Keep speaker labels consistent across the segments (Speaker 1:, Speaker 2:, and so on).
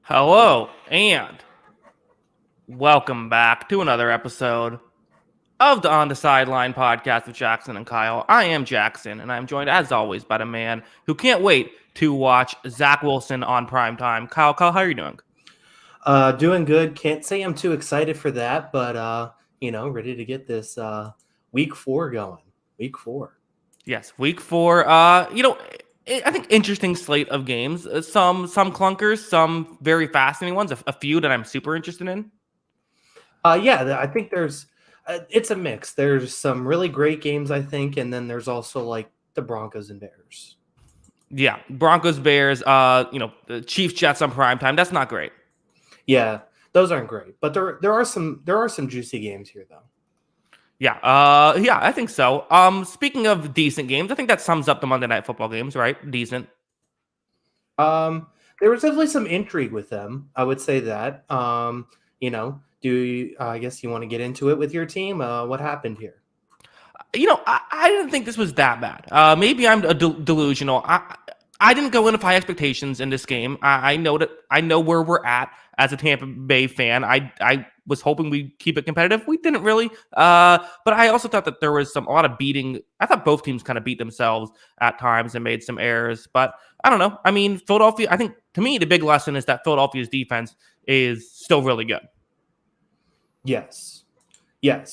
Speaker 1: Hello, and welcome back to another episode of the On the Sideline podcast with Jackson and Kyle. I am Jackson, and I'm joined, as always, by the man who can't wait to watch Zach Wilson on primetime. Kyle, how are you doing?
Speaker 2: Doing good. Can't say I'm too excited for that, but, ready to get this week 4 going. Week 4.
Speaker 1: Yes, week 4. I think interesting slate of games. Some clunkers, some very fascinating ones. A few that I'm super interested in.
Speaker 2: I think there's it's a mix. There's some really great games, I think, and then there's also like the Broncos and Bears.
Speaker 1: Yeah, Broncos, Bears. The Chiefs, Jets on primetime. That's not great.
Speaker 2: Yeah, those aren't great, but there are some juicy games here though.
Speaker 1: Yeah, I think so. Speaking of decent games, I think that sums up the Monday Night Football games, right? Decent.
Speaker 2: There was definitely some intrigue with them. I would say that. I guess you want to get into it with your team? What happened here?
Speaker 1: I didn't think this was that bad. Maybe I'm delusional. I didn't go in with high expectations in this game. I know where we're at as a Tampa Bay fan. I was hoping we'd keep it competitive. We didn't really. But I also thought that there was a lot of beating. I thought both teams kind of beat themselves at times and made some errors. But I don't know. I mean, Philadelphia, I think to me, the big lesson is that Philadelphia's defense is still really good.
Speaker 2: Yes,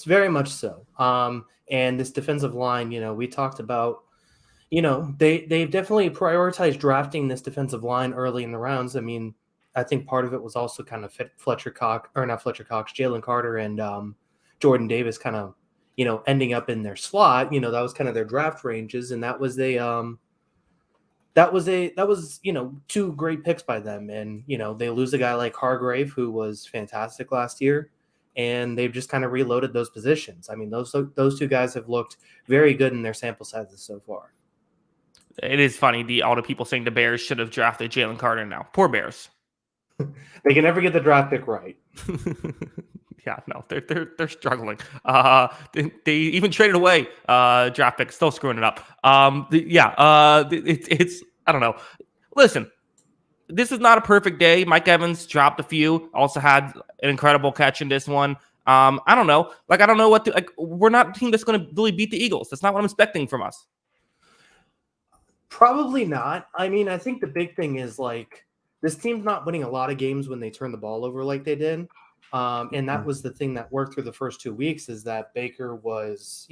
Speaker 2: very much so. And this defensive line, we talked about, they've definitely prioritized drafting this defensive line early in the rounds. I mean, I think part of it was also kind of Jalen Carter and Jordan Davis kind of, ending up in their slot. That was kind of their draft ranges, and that was two great picks by them. And they lose a guy like Hargrave, who was fantastic last year, and they've just kind of reloaded those positions. I mean, those two guys have looked very good in their sample sizes so far.
Speaker 1: It is funny, all the people saying the Bears should have drafted Jalen Carter now. Poor Bears.
Speaker 2: They can never get the draft pick right.
Speaker 1: Yeah, no, they're struggling. They even traded away draft pick, still screwing it up. It's I don't know. Listen, this is not a perfect day. Mike Evans dropped a few. Also had an incredible catch in this one. I don't know. I don't know what to. We're not a team that's going to really beat the Eagles. That's not what I'm expecting from us.
Speaker 2: Probably not. I mean, I think the big thing is this team's not winning a lot of games when they turn the ball over like they did. And that was the thing that worked through the first 2 weeks, is that Baker was,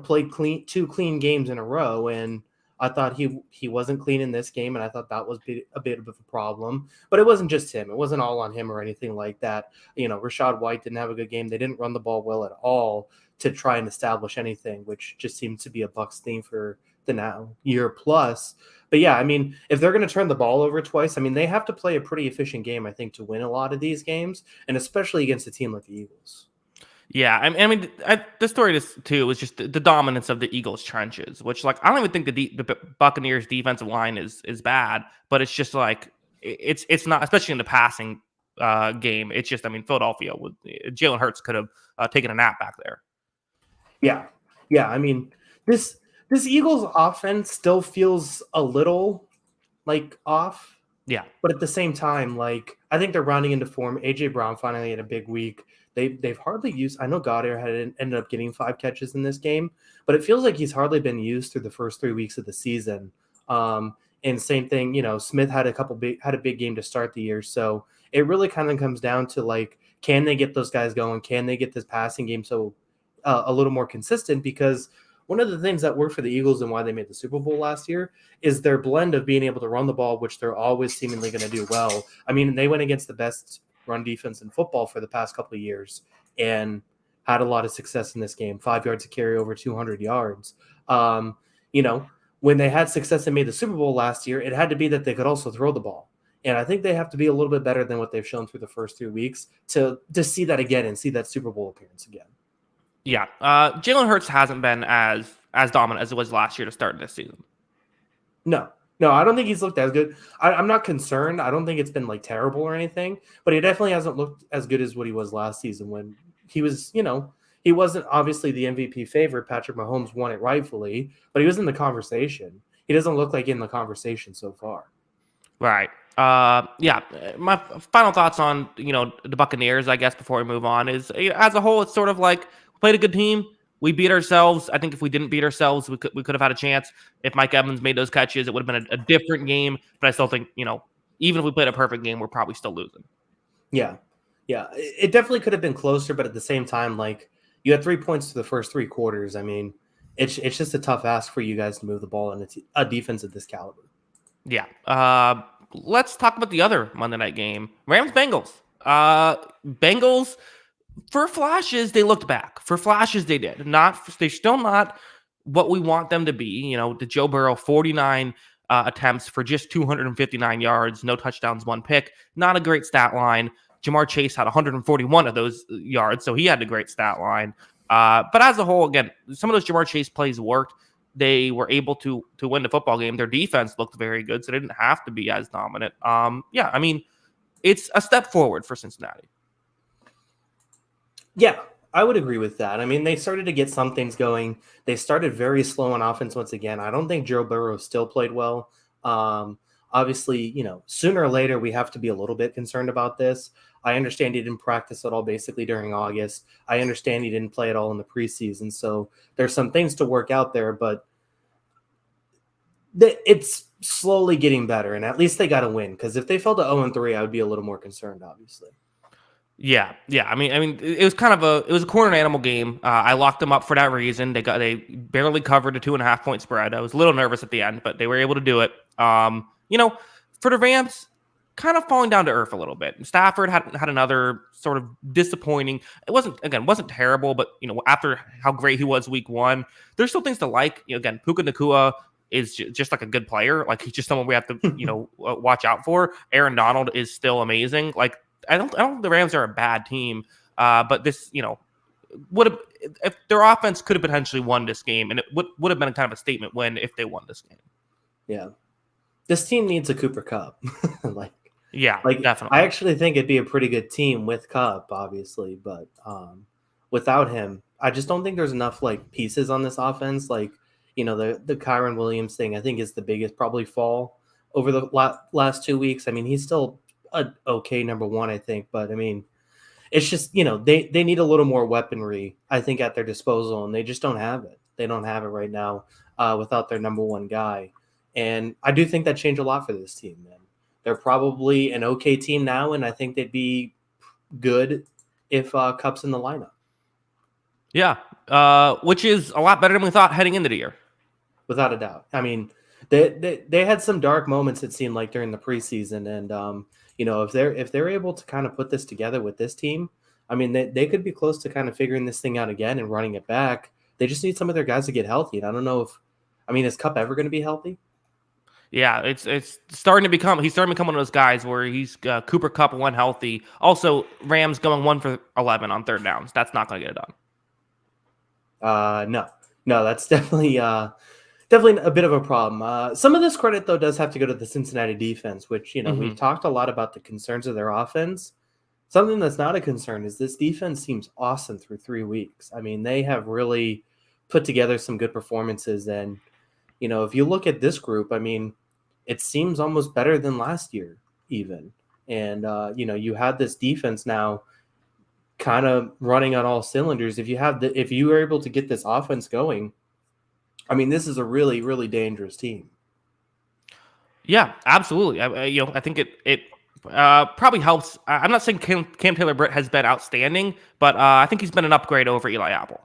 Speaker 2: played two clean games in a row. And I thought he wasn't clean in this game. And I thought that was a bit of a problem, but it wasn't just him. It wasn't all on him or anything like that. Rachaad White didn't have a good game. They didn't run the ball well at all to try and establish anything, which just seems to be a Bucs theme for the now year plus. But yeah, I mean, if they're going to turn the ball over twice, I mean, they have to play a pretty efficient game, I think, to win a lot of these games, and especially against a team like the Eagles.
Speaker 1: Yeah, I mean, the story too was just the dominance of the Eagles' trenches, which I don't even think the Buccaneers' defensive line is bad, but it's just it's not, especially in the passing game. It's just, I mean, Philadelphia with Jalen Hurts could have taken a nap back there.
Speaker 2: Yeah. I mean, this Eagles offense still feels a little off.
Speaker 1: Yeah.
Speaker 2: But at the same time, I think they're rounding into form. AJ Brown finally had a big week. They've hardly used, I know Goddard had ended up getting 5 catches in this game, but it feels like he's hardly been used through the first 3 weeks of the season. And same thing, Smith had a big game to start the year. So it really kind of comes down to can they get those guys going? Can they get this passing game a little more consistent? Because one of the things that worked for the Eagles and why they made the Super Bowl last year is their blend of being able to run the ball, which they're always seemingly going to do well. I mean, they went against the best run defense in football for the past couple of years and had a lot of success in this game. 5 yards to carry, over 200 yards. You know, when they had success and made the Super Bowl last year, it had to be that they could also throw the ball. And I think they have to be a little bit better than what they've shown through the first 3 weeks to see that again and see that Super Bowl appearance again.
Speaker 1: Yeah. Jalen Hurts hasn't been as dominant as it was last year to start this season.
Speaker 2: No, I don't think he's looked as good. I'm not concerned. I don't think it's been like terrible or anything, but he definitely hasn't looked as good as what he was last season when he was, he wasn't obviously the MVP favorite. Patrick Mahomes won it rightfully, but he was in the conversation. He doesn't look like in the conversation so far.
Speaker 1: Right. Yeah. My final thoughts on, the Buccaneers, I guess, before we move on is, as a whole, it's sort of like we played a good team. We beat ourselves. I think if we didn't beat ourselves, we could have had a chance. If Mike Evans made those catches, it would have been a different game. But I still think, even if we played a perfect game, we're probably still losing.
Speaker 2: Yeah. It definitely could have been closer, but at the same time, like, you had 3 points to the first 3 quarters. I mean, it's just a tough ask for you guys to move the ball in a defense of this caliber.
Speaker 1: Yeah. Let's talk about the other Monday night game. Rams-Bengals. Bengals, for flashes, they looked back. For flashes, they did. They're still not what we want them to be. The Joe Burrow 49 attempts for just 259 yards, no touchdowns, 1 pick. Not a great stat line. Jamar Chase had 141 of those yards, so he had a great stat line. But as a whole, again, some of those Jamar Chase plays worked. They were able to win the football game. Their defense looked very good, so they didn't have to be as dominant. Yeah, I mean, it's a step forward for Cincinnati.
Speaker 2: Yeah, I would agree with that. I mean, they started to get some things going. They started very slow on offense once again. I don't think Joe Burrow still played well. Obviously, sooner or later, we have to be a little bit concerned about this. I understand he didn't practice at all basically during August. I understand he didn't play at all in the preseason. So there's some things to work out there, but it's slowly getting better. And at least they got a win, because if they fell to 0-3, I would be a little more concerned, obviously.
Speaker 1: Yeah. I mean, it was kind of a cornered animal game. I locked them up for that reason. They barely covered a 2.5-point spread. I was a little nervous at the end, but they were able to do it. For the Rams, kind of falling down to earth a little bit. Stafford had another sort of disappointing. It wasn't terrible, but after how great he was week 1, there's still things to like. Again, Puka Nacua is just like a good player. Like, he's just someone we have to watch out for. Aaron Donald is still amazing. Like, I don't think the Rams are a bad team, but this would have, if their offense could have potentially won this game, and it would have been a kind of a statement win if they won this game.
Speaker 2: Yeah, this team needs a Cooper Kupp.
Speaker 1: Definitely.
Speaker 2: I actually think it'd be a pretty good team with Kupp, obviously, but without him, I just don't think there's enough like pieces on this offense. Like, the Kyron Williams thing, I think, is the biggest probably fall over the last 2 weeks. I mean, he's still an okay number 1, I think, but I mean, it's just, they need a little more weaponry, I think, at their disposal, and they just don't have it. They don't have it right now without their number 1 guy. And I do think that changed a lot for this team, man. They're probably an okay team now, and I think they'd be good if Kupp's in the lineup.
Speaker 1: Yeah, which is a lot better than we thought heading into the year.
Speaker 2: Without a doubt. I mean, they had some dark moments, it seemed like, during the preseason, and if they're able to kind of put this together with this team, I mean, they could be close to kind of figuring this thing out again and running it back. They just need some of their guys to get healthy, and I don't know is Kupp ever going to be healthy?
Speaker 1: Yeah, he's starting to become one of those guys where he's Cooper Kupp when healthy. Also, Rams going 1 for 11 on third downs. That's not going to get it
Speaker 2: done. No, that's definitely a bit of a problem. Some of this credit, though, does have to go to the Cincinnati defense, which, we've talked a lot about the concerns of their offense. Something that's not a concern is this defense seems awesome through 3 weeks. I mean, they have really put together some good performances. And, if you look at this group, I mean, it seems almost better than last year even. And, you had this defense now kind of running on all cylinders. If you are able to get this offense going, I mean, this is a really, really dangerous team.
Speaker 1: Yeah, absolutely. I think it probably helps. I'm not saying Cam Taylor-Britt has been outstanding, but I think he's been an upgrade over Eli Apple.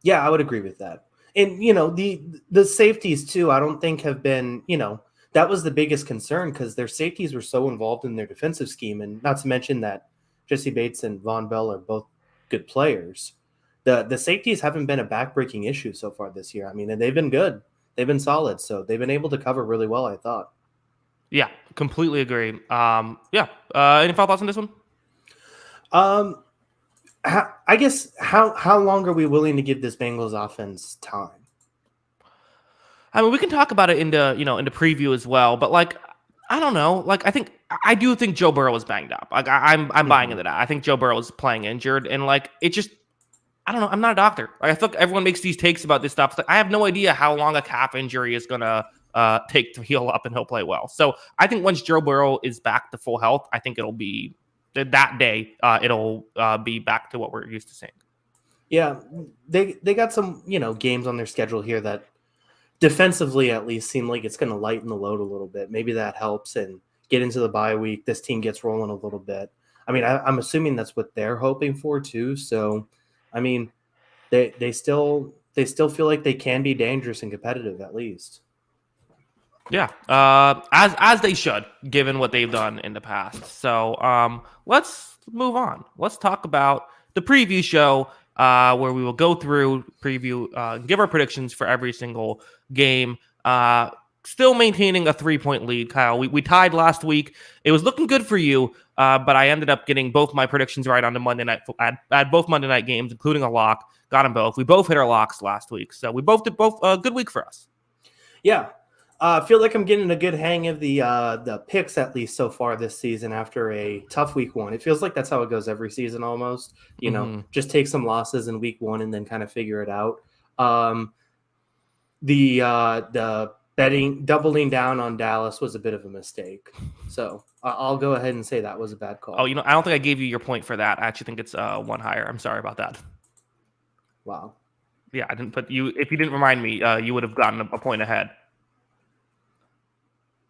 Speaker 2: Yeah, I would agree with that. And, the safeties too, I don't think have been, they that was the biggest concern because their safeties were so involved in their defensive scheme, and not to mention that Jesse Bates and Von Bell are both good players. The safeties haven't been a backbreaking issue so far this year. I mean, and they've been good. They've been solid, so they've been able to cover really well, I thought.
Speaker 1: Yeah, completely agree. Yeah. Any final thoughts on this one?
Speaker 2: I guess how long are we willing to give this Bengals offense time?
Speaker 1: I mean, we can talk about it in the preview as well, but like, I don't know. Like, I do think Joe Burrow is banged up. Like, I'm buying into that. I think Joe Burrow is playing injured, and like, it just, I don't know. I'm not a doctor. Like, I feel like everyone makes these takes about this stuff. It's like, I have no idea how long a calf injury is gonna take to heal up, and he'll play well. So I think once Joe Burrow is back to full health, I think it'll be that day. It'll be back to what we're used to seeing.
Speaker 2: Yeah, they got some games on their schedule here that defensively at least seem like it's going to lighten the load a little bit. Maybe that helps and get into the bye week. This team gets rolling a little bit. I mean, I'm assuming that's what they're hoping for too. So, I mean, they still feel like they can be dangerous and competitive at least.
Speaker 1: Yeah, as they should, given what they've done in the past. So let's move on. Let's talk about the preview show, where we will go through preview, give our predictions for every single game. Still maintaining a 3-point lead, Kyle. We tied last week. It was looking good for you, but I ended up getting both my predictions right on the Monday night. I had both Monday night games, including a lock. Got them both. We both hit our locks last week, so we both did a good week for us.
Speaker 2: Yeah. I feel like I'm getting a good hang of the picks at least so far this season after a tough week one. It feels like that's how it goes every season almost. Just take some losses in week one and then kind of figure it out. The betting doubling down on Dallas was a bit of a mistake. So I'll go ahead and say that was a bad call.
Speaker 1: Oh, I don't think I gave you your point for that. I actually think it's one higher. I'm sorry about that.
Speaker 2: Wow.
Speaker 1: Yeah, I didn't put you. If you didn't remind me, you would have gotten a point ahead.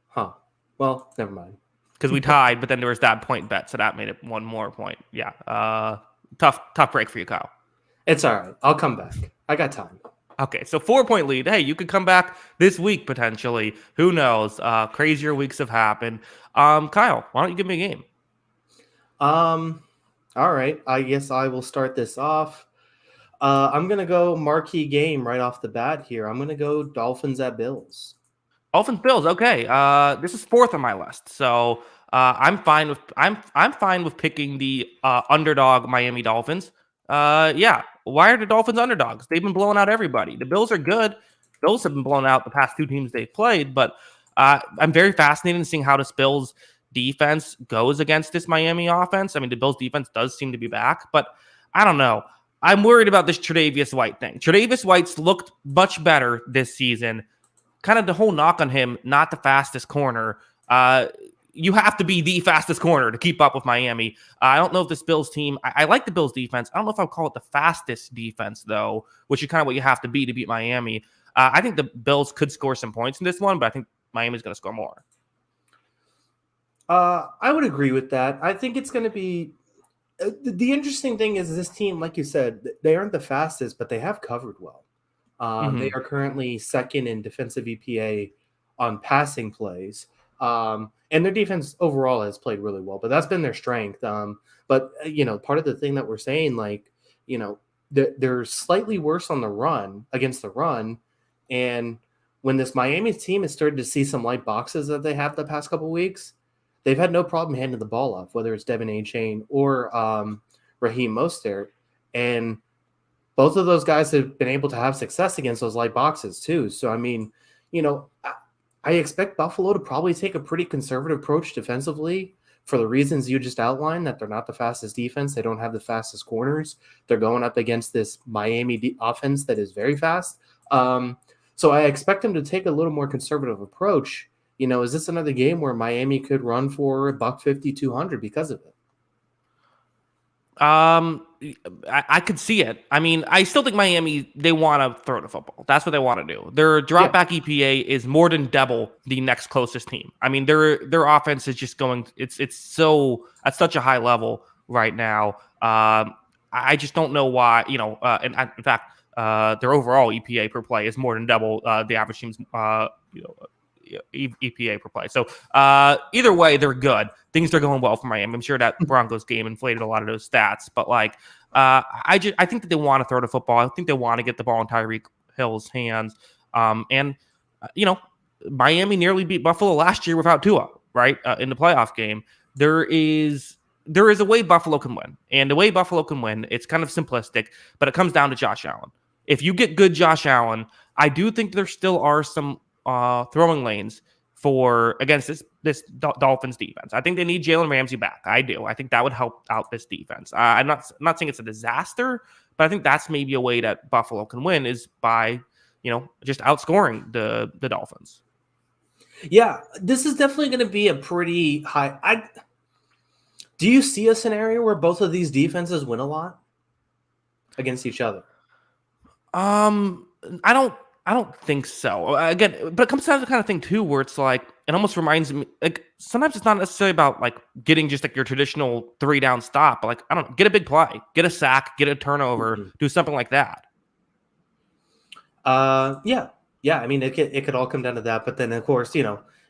Speaker 2: Huh. Well, never mind.
Speaker 1: Because we tied, but then there was that point bet, so that made it one more point. Yeah. Tough break for you, Kyle.
Speaker 2: It's all right. I'll come back. I got time.
Speaker 1: Okay, so 4-point lead. Hey, you could come back this week potentially. Who knows? Crazier weeks have happened. Kyle, why don't you give me a game?
Speaker 2: All right. I guess I will start this off. I'm gonna go marquee game right off the bat here. I'm gonna go Dolphins at Bills.
Speaker 1: Dolphins Bills. Okay. This is fourth on my list, so I'm fine with picking the underdog Miami Dolphins. Yeah. Why are the Dolphins underdogs? They've been blowing out everybody. The Bills are good. Bills have been blown out the past two teams they've played, but I'm very fascinated in seeing how this Bills defense goes against this Miami offense. I mean, the Bills defense does seem to be back, but I don't know. I'm worried about this Tre'Davious White thing. Tre'Davious White's looked much better this season. Kind of the whole knock on him, not the fastest corner. You have to be the fastest corner to keep up with Miami. I don't know if this Bills team, I like the Bills defense. I don't know if I would call it the fastest defense, though, which is kind of what you have to be to beat Miami. I think the Bills could score some points in this one, but I think Miami's going to score more.
Speaker 2: I would agree with that. I think it's going to be the interesting thing is this team, like you said, they aren't the fastest, but they have covered well. They are currently second in defensive EPA on passing plays. And their defense overall has played really well, but that's been their strength. But part of the thing that we're saying, they're slightly worse on the run against the run. And when this Miami team has started to see some light boxes that they have the past couple of weeks, they've had no problem handing the ball off, whether it's Devin A-Chain or Raheem Mostert. And both of those guys have been able to have success against those light boxes too. So, I mean, I expect Buffalo to probably take a pretty conservative approach defensively for the reasons you just outlined, that they're not the fastest defense. They don't have the fastest corners. They're going up against this Miami offense that is very fast. So I expect them to take a little more conservative approach. Is this another game where Miami could run for $150, 200 because of it?
Speaker 1: I could see it. I mean, I still think Miami, they want to throw the football. That's what they want to do. Their drop back EPA is more than double the next closest team. I mean, their offense is just going. It's so at such a high level right now. I just don't know why. And in fact, their overall EPA per play is more than double the average team's. EPA per play. So either way, they're good. Things are going well for Miami. I'm sure that Broncos game inflated a lot of those stats, but like I think that they want to throw the football. I think they want to get the ball in Tyreek Hill's hands. And Miami nearly beat Buffalo last year without Tua, right? In the playoff game. There is a way Buffalo can win. And the way Buffalo can win, it's kind of simplistic, but it comes down to Josh Allen. If you get good Josh Allen, I do think there still are some throwing lanes against this Dolphins defense. I think they need Jalen Ramsey back. I do. I think that would help out this defense. I'm not saying it's a disaster, but I think that's maybe a way that Buffalo can win is by, just outscoring the Dolphins.
Speaker 2: Yeah, this is definitely going to be a pretty high. Do you see a scenario where both of these defenses win a lot against each other?
Speaker 1: I don't think so. Again, but it comes down to the kind of thing too, where it's like it almost reminds me. Like sometimes it's not necessarily about like getting just like your traditional 3-down stop, but like I don't know, get a big play, get a sack, get a turnover, do something like that.
Speaker 2: Yeah. I mean, it could all come down to that, but then of course,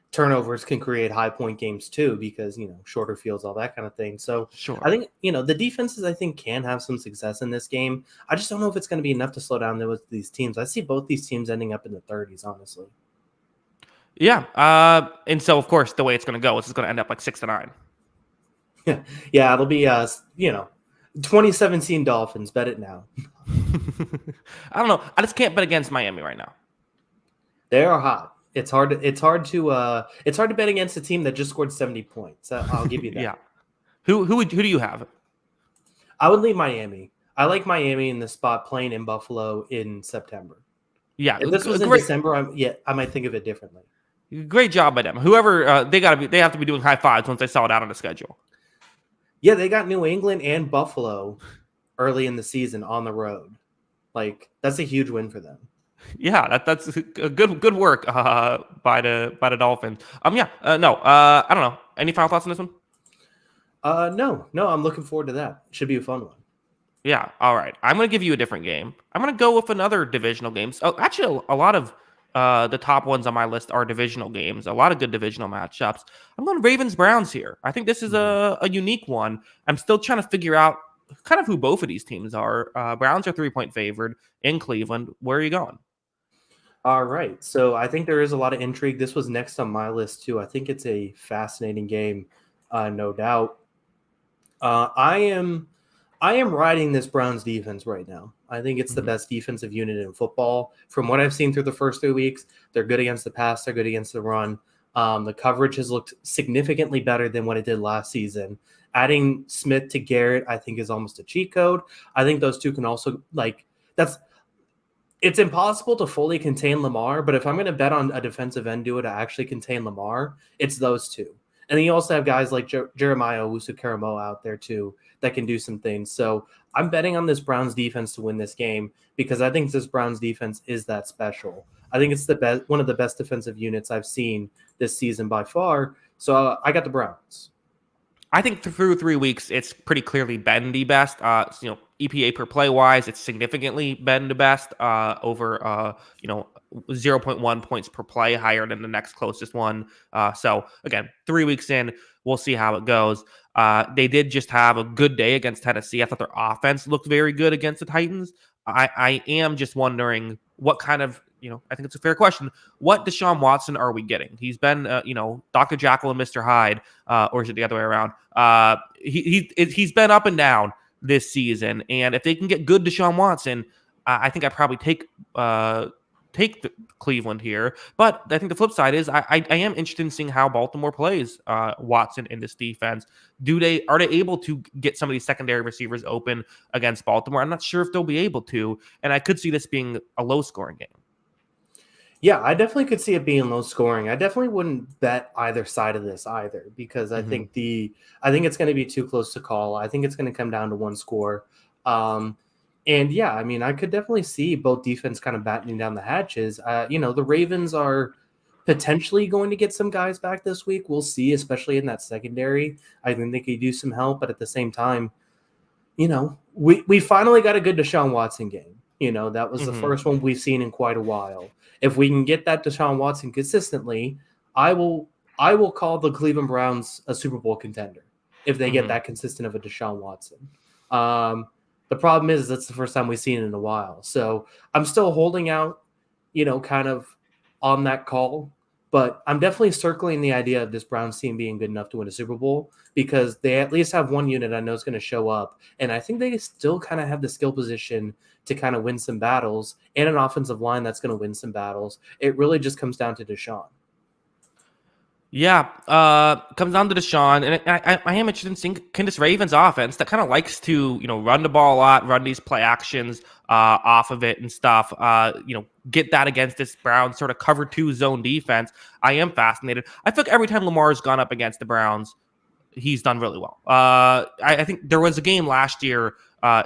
Speaker 2: turnovers can create high point games too because shorter fields, all that kind of thing. So
Speaker 1: sure.
Speaker 2: I think the defenses I think can have some success in this game. I just don't know if it's going to be enough to slow down these teams. I see both these teams ending up in the 30s, honestly.
Speaker 1: Yeah, and so of course the way it's going to go is it's going to end up like 6-9.
Speaker 2: Yeah, it'll be 2017 Dolphins. Bet it now.
Speaker 1: I don't know. I just can't bet against Miami right now.
Speaker 2: They are hot. It's hard to bet against a team that just scored 70 points. I'll give you that.
Speaker 1: Yeah. Who do you have?
Speaker 2: I would leave Miami. I like Miami in the spot playing in Buffalo in September.
Speaker 1: Yeah.
Speaker 2: If this was in December, I might think of it differently.
Speaker 1: Great job by them. Whoever they have to be doing high fives once they saw it out on the schedule.
Speaker 2: Yeah, they got New England and Buffalo early in the season on the road. Like that's a huge win for them.
Speaker 1: Yeah, that's a good work by the Dolphins. No, I don't know. Any final thoughts on this one?
Speaker 2: No, I'm looking forward to that. Should be a fun one.
Speaker 1: Yeah, all right. I'm going to give you a different game. I'm going to go with another divisional game. Oh, actually, a lot of the top ones on my list are divisional games. A lot of good divisional matchups. I'm going Ravens-Browns here. I think this is a unique one. I'm still trying to figure out kind of who both of these teams are. Browns are 3-point favored in Cleveland. Where are you going?
Speaker 2: All right. So I think there is a lot of intrigue. This was next on my list too. I think it's a fascinating game, no doubt. I am riding this Browns defense right now. I think it's the best defensive unit in football. From what I've seen through the first 3 weeks, they're good against the pass. They're good against the run. The coverage has looked significantly better than what it did last season. Adding Smith to Garrett, I think, is almost a cheat code. I think those two can also it's impossible to fully contain Lamar, but if I'm going to bet on a defensive end duo to actually contain Lamar, it's those two. And then you also have guys like Jeremiah Owusu-Koramoah out there too that can do some things. So I'm betting on this Browns defense to win this game because I think this Browns defense is that special. I think it's one of the best defensive units I've seen this season by far. So I got the Browns.
Speaker 1: I think through 3 weeks, it's pretty clearly been the best. EPA per play wise, it's significantly been the best over 0.1 points per play, higher than the next closest one. So again, 3 weeks in, we'll see how it goes. They did just have a good day against Tennessee. I thought their offense looked very good against the Titans. I am just wondering what kind of, I think it's a fair question. What Deshaun Watson are we getting? He's been, Dr. Jekyll and Mr. Hyde, or is it the other way around? He's been up and down this season, and if they can get good Deshaun Watson, I think I probably take the Cleveland here. But I think the flip side is I am interested in seeing how Baltimore plays Watson in this defense. Are they able to get some of these secondary receivers open against Baltimore? I'm not sure if they'll be able to, and I could see this being a low-scoring game.
Speaker 2: Yeah, I definitely could see it being low scoring. I definitely wouldn't bet either side of this either because I think it's going to be too close to call. I think it's going to come down to one score. And yeah, I mean, I could definitely see both defense kind of battening down the hatches. The Ravens are potentially going to get some guys back this week. We'll see, especially in that secondary. I think they could use some help, but at the same time, we finally got a good Deshaun Watson game. That was the first one we've seen in quite a while. If we can get that Deshaun Watson consistently, I will call the Cleveland Browns a Super Bowl contender if they get that consistent of a Deshaun Watson. The problem is that's the first time we've seen it in a while. So I'm still holding out, kind of on that call. But I'm definitely circling the idea of this Browns team being good enough to win a Super Bowl because they at least have one unit I know is going to show up. And I think they still kind of have the skill position to kind of win some battles and an offensive line that's going to win some battles. It really just comes down to Deshaun.
Speaker 1: Yeah, comes down to Deshaun, and I am interested in seeing can this Ravens offense that kind of likes to run the ball a lot, run these play actions off of it and stuff. Get that against this Browns sort of cover 2 zone defense. I am fascinated. I feel like every time Lamar's gone up against the Browns, he's done really well. I think there was a game last year.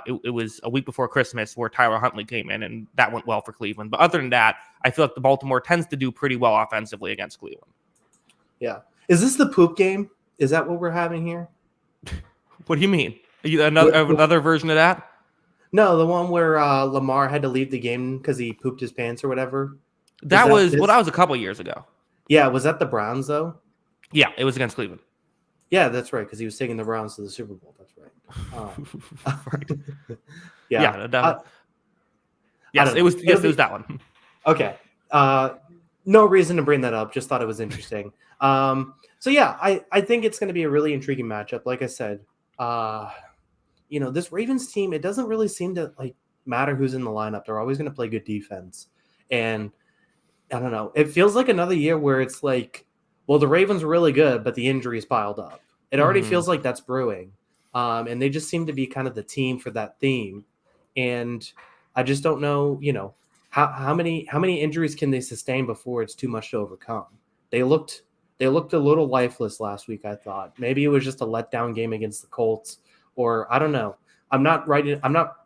Speaker 1: It was a week before Christmas where Tyler Huntley came in, and that went well for Cleveland. But other than that, I feel like the Baltimore tends to do pretty well offensively against Cleveland.
Speaker 2: Yeah. Is this the poop game? Is that what we're having here?
Speaker 1: What do you mean? Another version of that?
Speaker 2: No, the one where Lamar had to leave the game because he pooped his pants or whatever.
Speaker 1: That was a couple years ago.
Speaker 2: Yeah, was that the Browns though?
Speaker 1: Yeah, it was against Cleveland.
Speaker 2: Yeah, that's right, because he was taking the Browns to the Super Bowl. That's right.
Speaker 1: Yes, it was that one.
Speaker 2: Okay. No reason to bring that up. Just thought it was interesting. So yeah, I think it's going to be a really intriguing matchup. Like I said, this Ravens team, it doesn't really seem to matter who's in the lineup. They're always going to play good defense. And I don't know. It feels like another year where it's like, well, the Ravens are really good, but the injuries piled up. It already feels like that's brewing. And they just seem to be kind of the team for that theme. And I just don't know, how many injuries can they sustain before it's too much to overcome? They looked a little lifeless last week, I thought. Maybe it was just a letdown game against the Colts, or I don't know. I'm not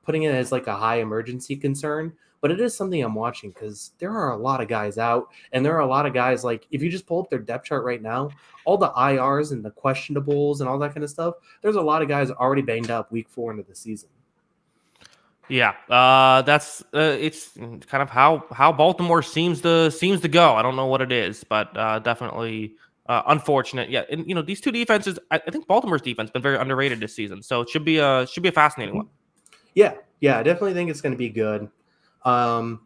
Speaker 2: putting it as like a high emergency concern, but it is something I'm watching because there are a lot of guys out, and there are a lot of guys if you just pull up their depth chart right now, all the IRs and the questionables and all that kind of stuff, there's a lot of guys already banged up week 4 into the season.
Speaker 1: Yeah, that's it's kind of how Baltimore seems to go. I don't know what it is, but definitely unfortunate. Yeah, and these two defenses. I think Baltimore's defense has been very underrated this season, so it should be a fascinating one.
Speaker 2: Yeah, I definitely think it's going to be good. Are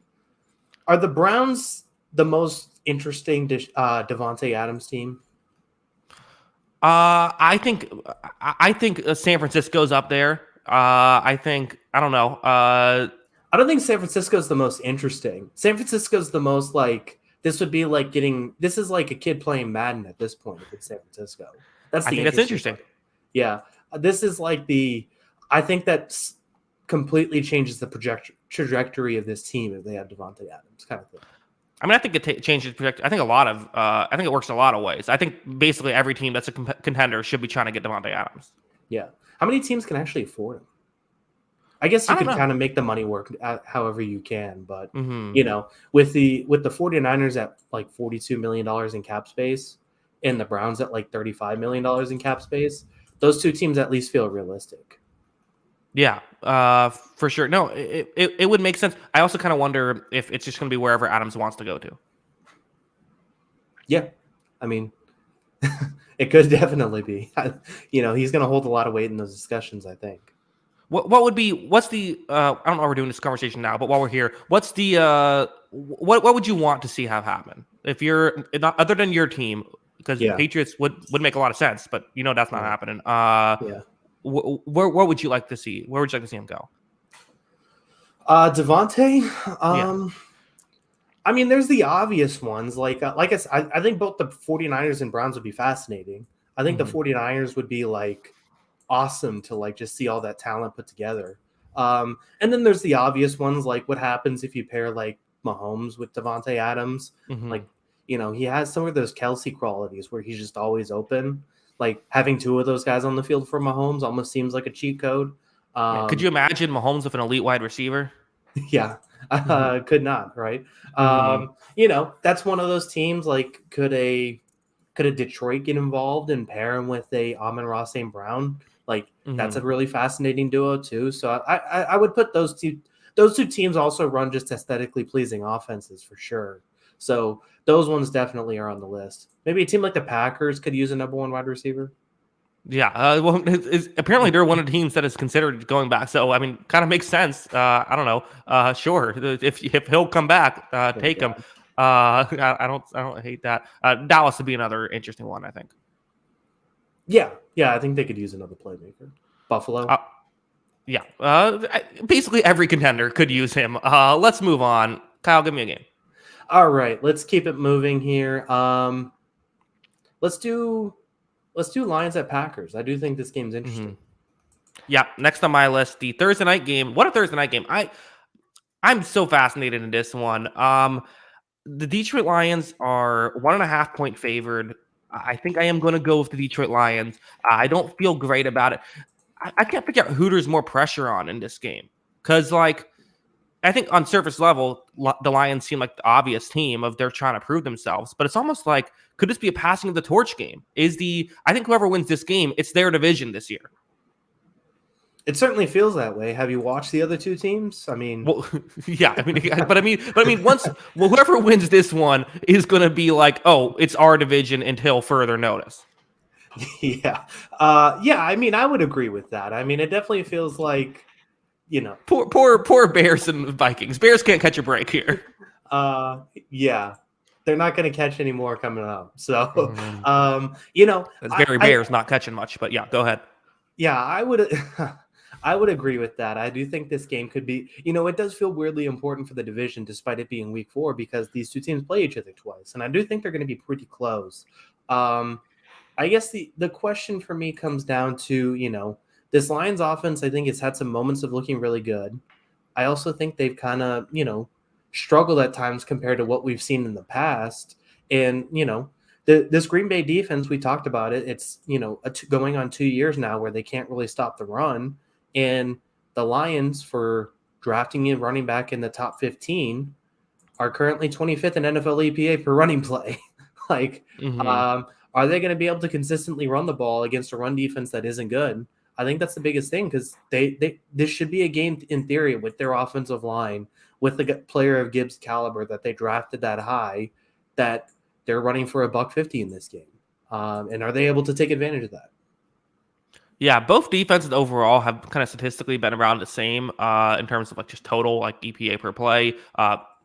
Speaker 2: the Browns the most interesting Davante Adams team?
Speaker 1: I think San Francisco's up there. I don't know.
Speaker 2: I don't think San Francisco's the most interesting. San Francisco's the most this would be this is like a kid playing Madden at this point if it's San Francisco. I think that's interesting. Part. Yeah. This is I think that's completely changes the trajectory of this team if they have Davante Adams kind of thing.
Speaker 1: I mean, I think it changes the trajectory. I think I think it works in a lot of ways. I think basically every team that's a contender should be trying to get Davante Adams.
Speaker 2: Yeah. How many teams can actually afford him? I guess you could kind of make the money work however you can, but with the 49ers at $42 million in cap space and the Browns at $35 million in cap space, those two teams at least feel realistic.
Speaker 1: Yeah, for sure. No, it would make sense. I also kind of wonder if it's just going to be wherever Adams wants to go to.
Speaker 2: Yeah, I mean, it could definitely be. He's going to hold a lot of weight in those discussions, I think.
Speaker 1: What's the I don't know why we're doing this conversation now, but while we're here, what's the what would you want to see have happen if you're other than your team, because the Patriots would make a lot of sense, but that's not happening. Where would you like to see? Where would you like to see him go?
Speaker 2: Davante. I mean, there's the obvious ones. I said, I think both the 49ers and Browns would be fascinating. I think the 49ers would be awesome to just see all that talent put together. And then there's the obvious ones, what happens if you pair Mahomes with Davante Adams? He has some of those Kelsey qualities where he's just always open. Having two of those guys on the field for Mahomes almost seems like a cheat code.
Speaker 1: Could you imagine Mahomes with an elite wide receiver?
Speaker 2: Yeah, could not, right? That's one of those teams. Could a Detroit get involved and pair him with a Amon-Ra St. Brown? That's a really fascinating duo too. So I would put those two teams also run just aesthetically pleasing offenses for sure. So those ones definitely are on the list. Maybe a team like the Packers could use a number one wide receiver.
Speaker 1: Yeah, well, apparently they're one of the teams that is considered going back. So I mean, kind of makes sense. I don't know. Sure, if he'll come back,
Speaker 2: Oh,
Speaker 1: take him.
Speaker 2: God.
Speaker 1: I don't hate that. Dallas would be another interesting one, I think.
Speaker 2: Yeah, I think they could use another playmaker. Buffalo.
Speaker 1: Yeah, basically every contender could use him. Let's move on. Kyle, give me a game.
Speaker 2: All right, let's keep it moving here. Let's do Lions at Packers. I do think this game's interesting.
Speaker 1: Yeah, next on my list, the Thursday night game. What a Thursday night game! I'm so fascinated in this one. The Detroit Lions are 1.5 point favored. I think I am going to go with the Detroit Lions. I don't feel great about it. I can't figure out who there's more pressure on in this game because, like, I think on surface level, the Lions seem like the obvious team of they're trying to prove themselves. But it's almost like, could this be a passing of the torch game? I think whoever wins this game, it's their division this year.
Speaker 2: It certainly feels that way. Have you watched the other two teams? I mean,
Speaker 1: well, yeah, but I mean, whoever wins this one is going to be like, oh, it's our division until further notice.
Speaker 2: Yeah. I mean, I would agree with that. I mean, it definitely feels like,
Speaker 1: poor Bears and Vikings. Bears can't catch a break here.
Speaker 2: Yeah, they're not going to catch any more coming up. So,
Speaker 1: it's very Bears not catching much. But yeah, go ahead.
Speaker 2: Yeah, I would. I would agree with that. I do think this game could be, it does feel weirdly important for the division despite it being week 4 because these two teams play each other twice. And I do think they're going to be pretty close. I guess the question for me comes down to, this Lions offense, I think, has had some moments of looking really good. I also think they've kind of, struggled at times compared to what we've seen in the past. And, this Green Bay defense, we talked about it. It's, going on 2 years now where they can't really stop the run. And the Lions, for drafting a running back in the top 15, are currently 25th in NFL EPA per running play. Are they going to be able to consistently run the ball against a run defense that isn't good? I think that's the biggest thing because this should be a game in theory with their offensive line, with the player of Gibbs caliber that they drafted that high, that they're running for $150 in this game. And are they able to take advantage of that?
Speaker 1: Yeah, both defenses overall have kind of statistically been around the same in terms of like just total like EPA per play.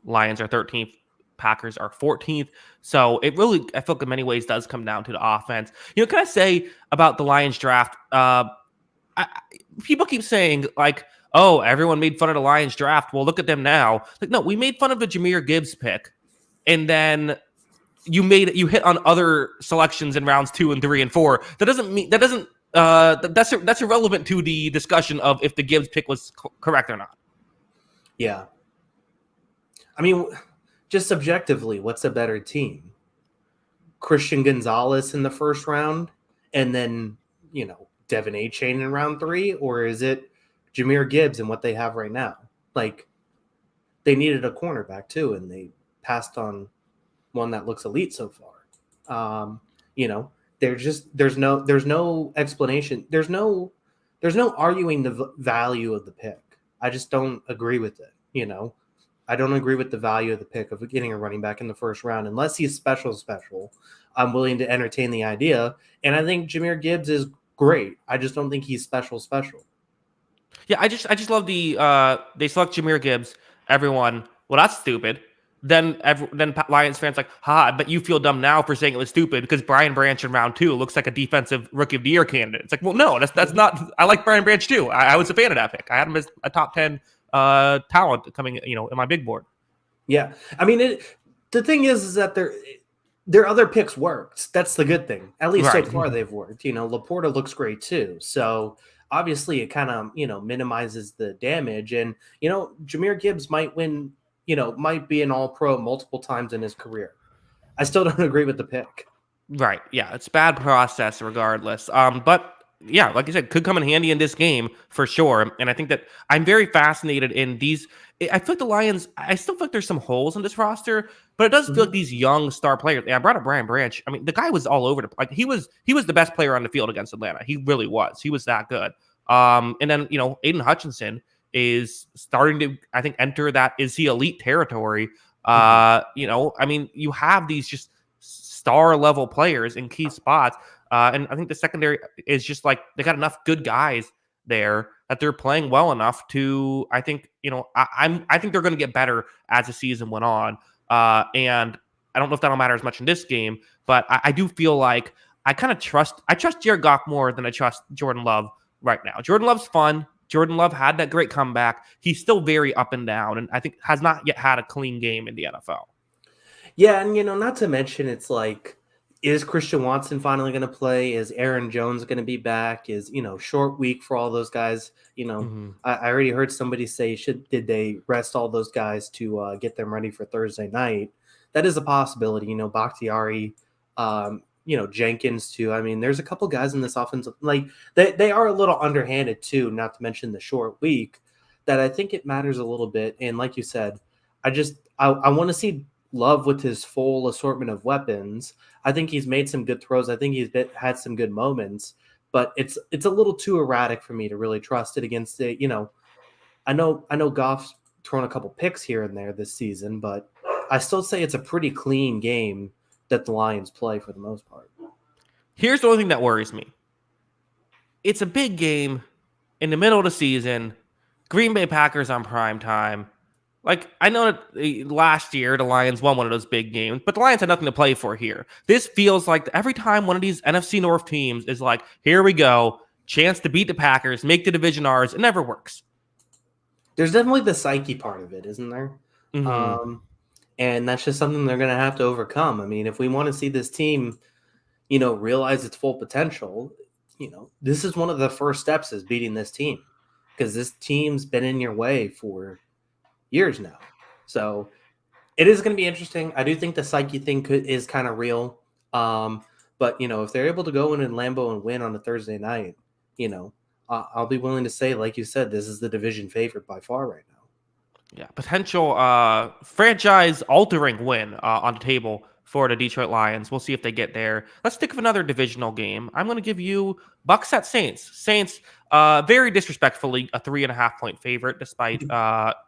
Speaker 1: Lions are 13th, Packers are 14th. So it really, I feel like in many ways does come down to the offense. Can I say about the Lions draft? People keep saying like, oh, everyone made fun of the Lions draft. Well, look at them now. Like, no, we made fun of the Jahmyr Gibbs pick, and then you hit on other selections in rounds 2 and 3 and 4. That's irrelevant to the discussion of if the Gibbs pick was correct or not.
Speaker 2: Yeah. I mean, just subjectively, what's a better team? Christian Gonzalez in the first round and then, Devin A-Chain in round 3? Or is it Jahmyr Gibbs and what they have right now? Like, they needed a cornerback too, and they passed on one that looks elite so far. There's no explanation. There's no arguing the value of the pick. I just don't agree with it. I don't agree with the value of the pick of getting a running back in the first round unless he's special. I'm willing to entertain the idea, and I think Jahmyr Gibbs is great. I just don't think he's special.
Speaker 1: Yeah, I just love the they select Jahmyr Gibbs. Everyone, well, that's stupid. Then Lions fans like, I bet you feel dumb now for saying it was stupid because Brian Branch in round 2 looks like a defensive rookie of the year candidate. It's like, well, no, that's not. I like Brian Branch too. I was a fan of that pick. I had him as a top 10 talent coming, in my big board.
Speaker 2: Yeah, I mean, the thing is that their other picks worked. That's the good thing. At least so far they've worked. Laporta looks great too. So obviously it kind of minimizes the damage. And Jahmyr Gibbs might win. Might be an all-pro multiple times in his career. I still don't agree with the pick.
Speaker 1: Right. Yeah, it's bad process regardless. But yeah, like I said, could come in handy in this game for sure. And I think that I'm very fascinated in these. I feel like the Lions, I still feel like there's some holes in this roster, but it does feel like these young star players. And I brought up Brian Branch. I mean, the guy was all over he was the best player on the field against Atlanta. He really was. He was that good. And then, Aiden Hutchinson is starting to, I think, enter that is he elite territory.
Speaker 2: Mhm.
Speaker 1: I mean, you have these just star level players in key spots. And I think the secondary is just like they got enough good guys there that they're playing well enough to. I think I think they're going to get better as the season went on. And I don't know if that'll matter as much in this game, but I do feel like I trust Jared Goff more than I trust Jordan Love right now. Jordan Love's fun. Jordan Love had that great comeback. He's still very up and down, and I think has not yet had a clean game in the NFL.
Speaker 2: Yeah, and not to mention, it's like, is Christian Watson finally going to play? Is Aaron Jones going to be back? Is short week for all those guys?
Speaker 1: Mhm.
Speaker 2: I already heard somebody say, did they rest all those guys to get them ready for Thursday night? That is a possibility. Bakhtiari, Jenkins too. I mean, there's a couple guys in this offense, like they are a little underhanded too. Not to mention the short week, that I think it matters a little bit. And like you said, I want to see Love with his full assortment of weapons. I think he's made some good throws. I think had some good moments, but it's a little too erratic for me to really trust it against it. I know Goff's thrown a couple picks here and there this season, but I still say it's a pretty clean game that the Lions play for the most part.
Speaker 1: Here's the only thing that worries me. It's a big game in the middle of the season. Green Bay Packers on prime time. Like, I know that last year the Lions won one of those big games, but the Lions had nothing to play for here. This feels like every time one of these NFC North teams is like, here we go, chance to beat the Packers, make the division ours, it never works.
Speaker 2: There's definitely the psyche part of it, isn't there?
Speaker 1: Mm-hmm.
Speaker 2: Um, and that's just something they're going to have to overcome. I mean, if we want to see this team, realize its full potential, this is one of the first steps is beating this team, because this team's been in your way for years now. So it is going to be interesting. I do think the psyche thing is kind of real. But if they're able to go in Lambeau and win on a Thursday night, I'll be willing to say, like you said, this is the division favorite by far right now.
Speaker 1: Yeah, potential franchise altering win on the table for the Detroit Lions. We'll see if they get there. Let's think of another divisional game. I'm going to give you Bucks at Saints. Saints, very disrespectfully, a 3.5 point favorite, despite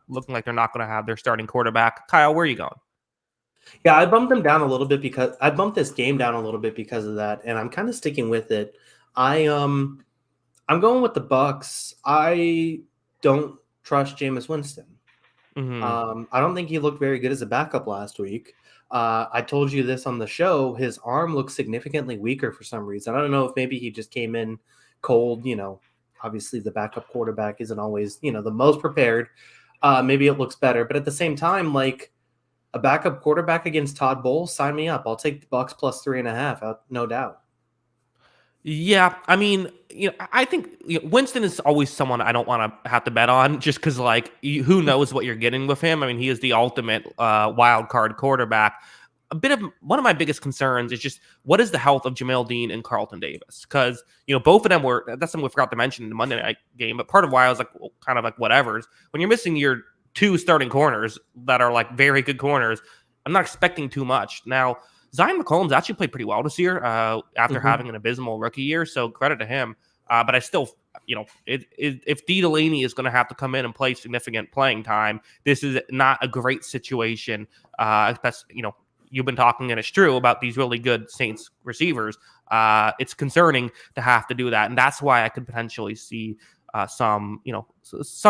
Speaker 1: looking like they're not going to have their starting quarterback. Kyle, where are you going?
Speaker 2: Yeah, I bumped them down a little bit because I bumped this game down a little bit because of that, and I'm kind of sticking with it. I'm going with the Bucks. I don't trust Jameis Winston.
Speaker 1: Mm-hmm.
Speaker 2: I don't think he looked very good as a backup last week. I told you this on the show. His arm looks significantly weaker for some reason. I don't know if maybe he just came in cold. Obviously the backup quarterback isn't always, the most prepared. Maybe it looks better, but at the same time, like a backup quarterback against Todd Bowles, sign me up. I'll take the Bucks plus 3.5, no doubt.
Speaker 1: Yeah, I mean, I think Winston is always someone I don't want to have to bet on, just because, like, who knows what you're getting with him. I mean, he is the ultimate wild card quarterback. One of my biggest concerns is just what is the health of Jamel Dean and Carlton Davis, because both of them that's something we forgot to mention in the Monday night game. But part of why I was like, well, kind of like whatever's when you're missing your two starting corners that are like very good corners. I'm not expecting too much now. Zion McCollum's actually played pretty well this year after
Speaker 2: Mhm.
Speaker 1: having an abysmal rookie year, so credit to him. But I still, if D. Delaney is going to have to come in and play significant playing time, this is not a great situation. Especially, you've been talking, and it's true, about these really good Saints receivers. It's concerning to have to do that, and that's why I could potentially see some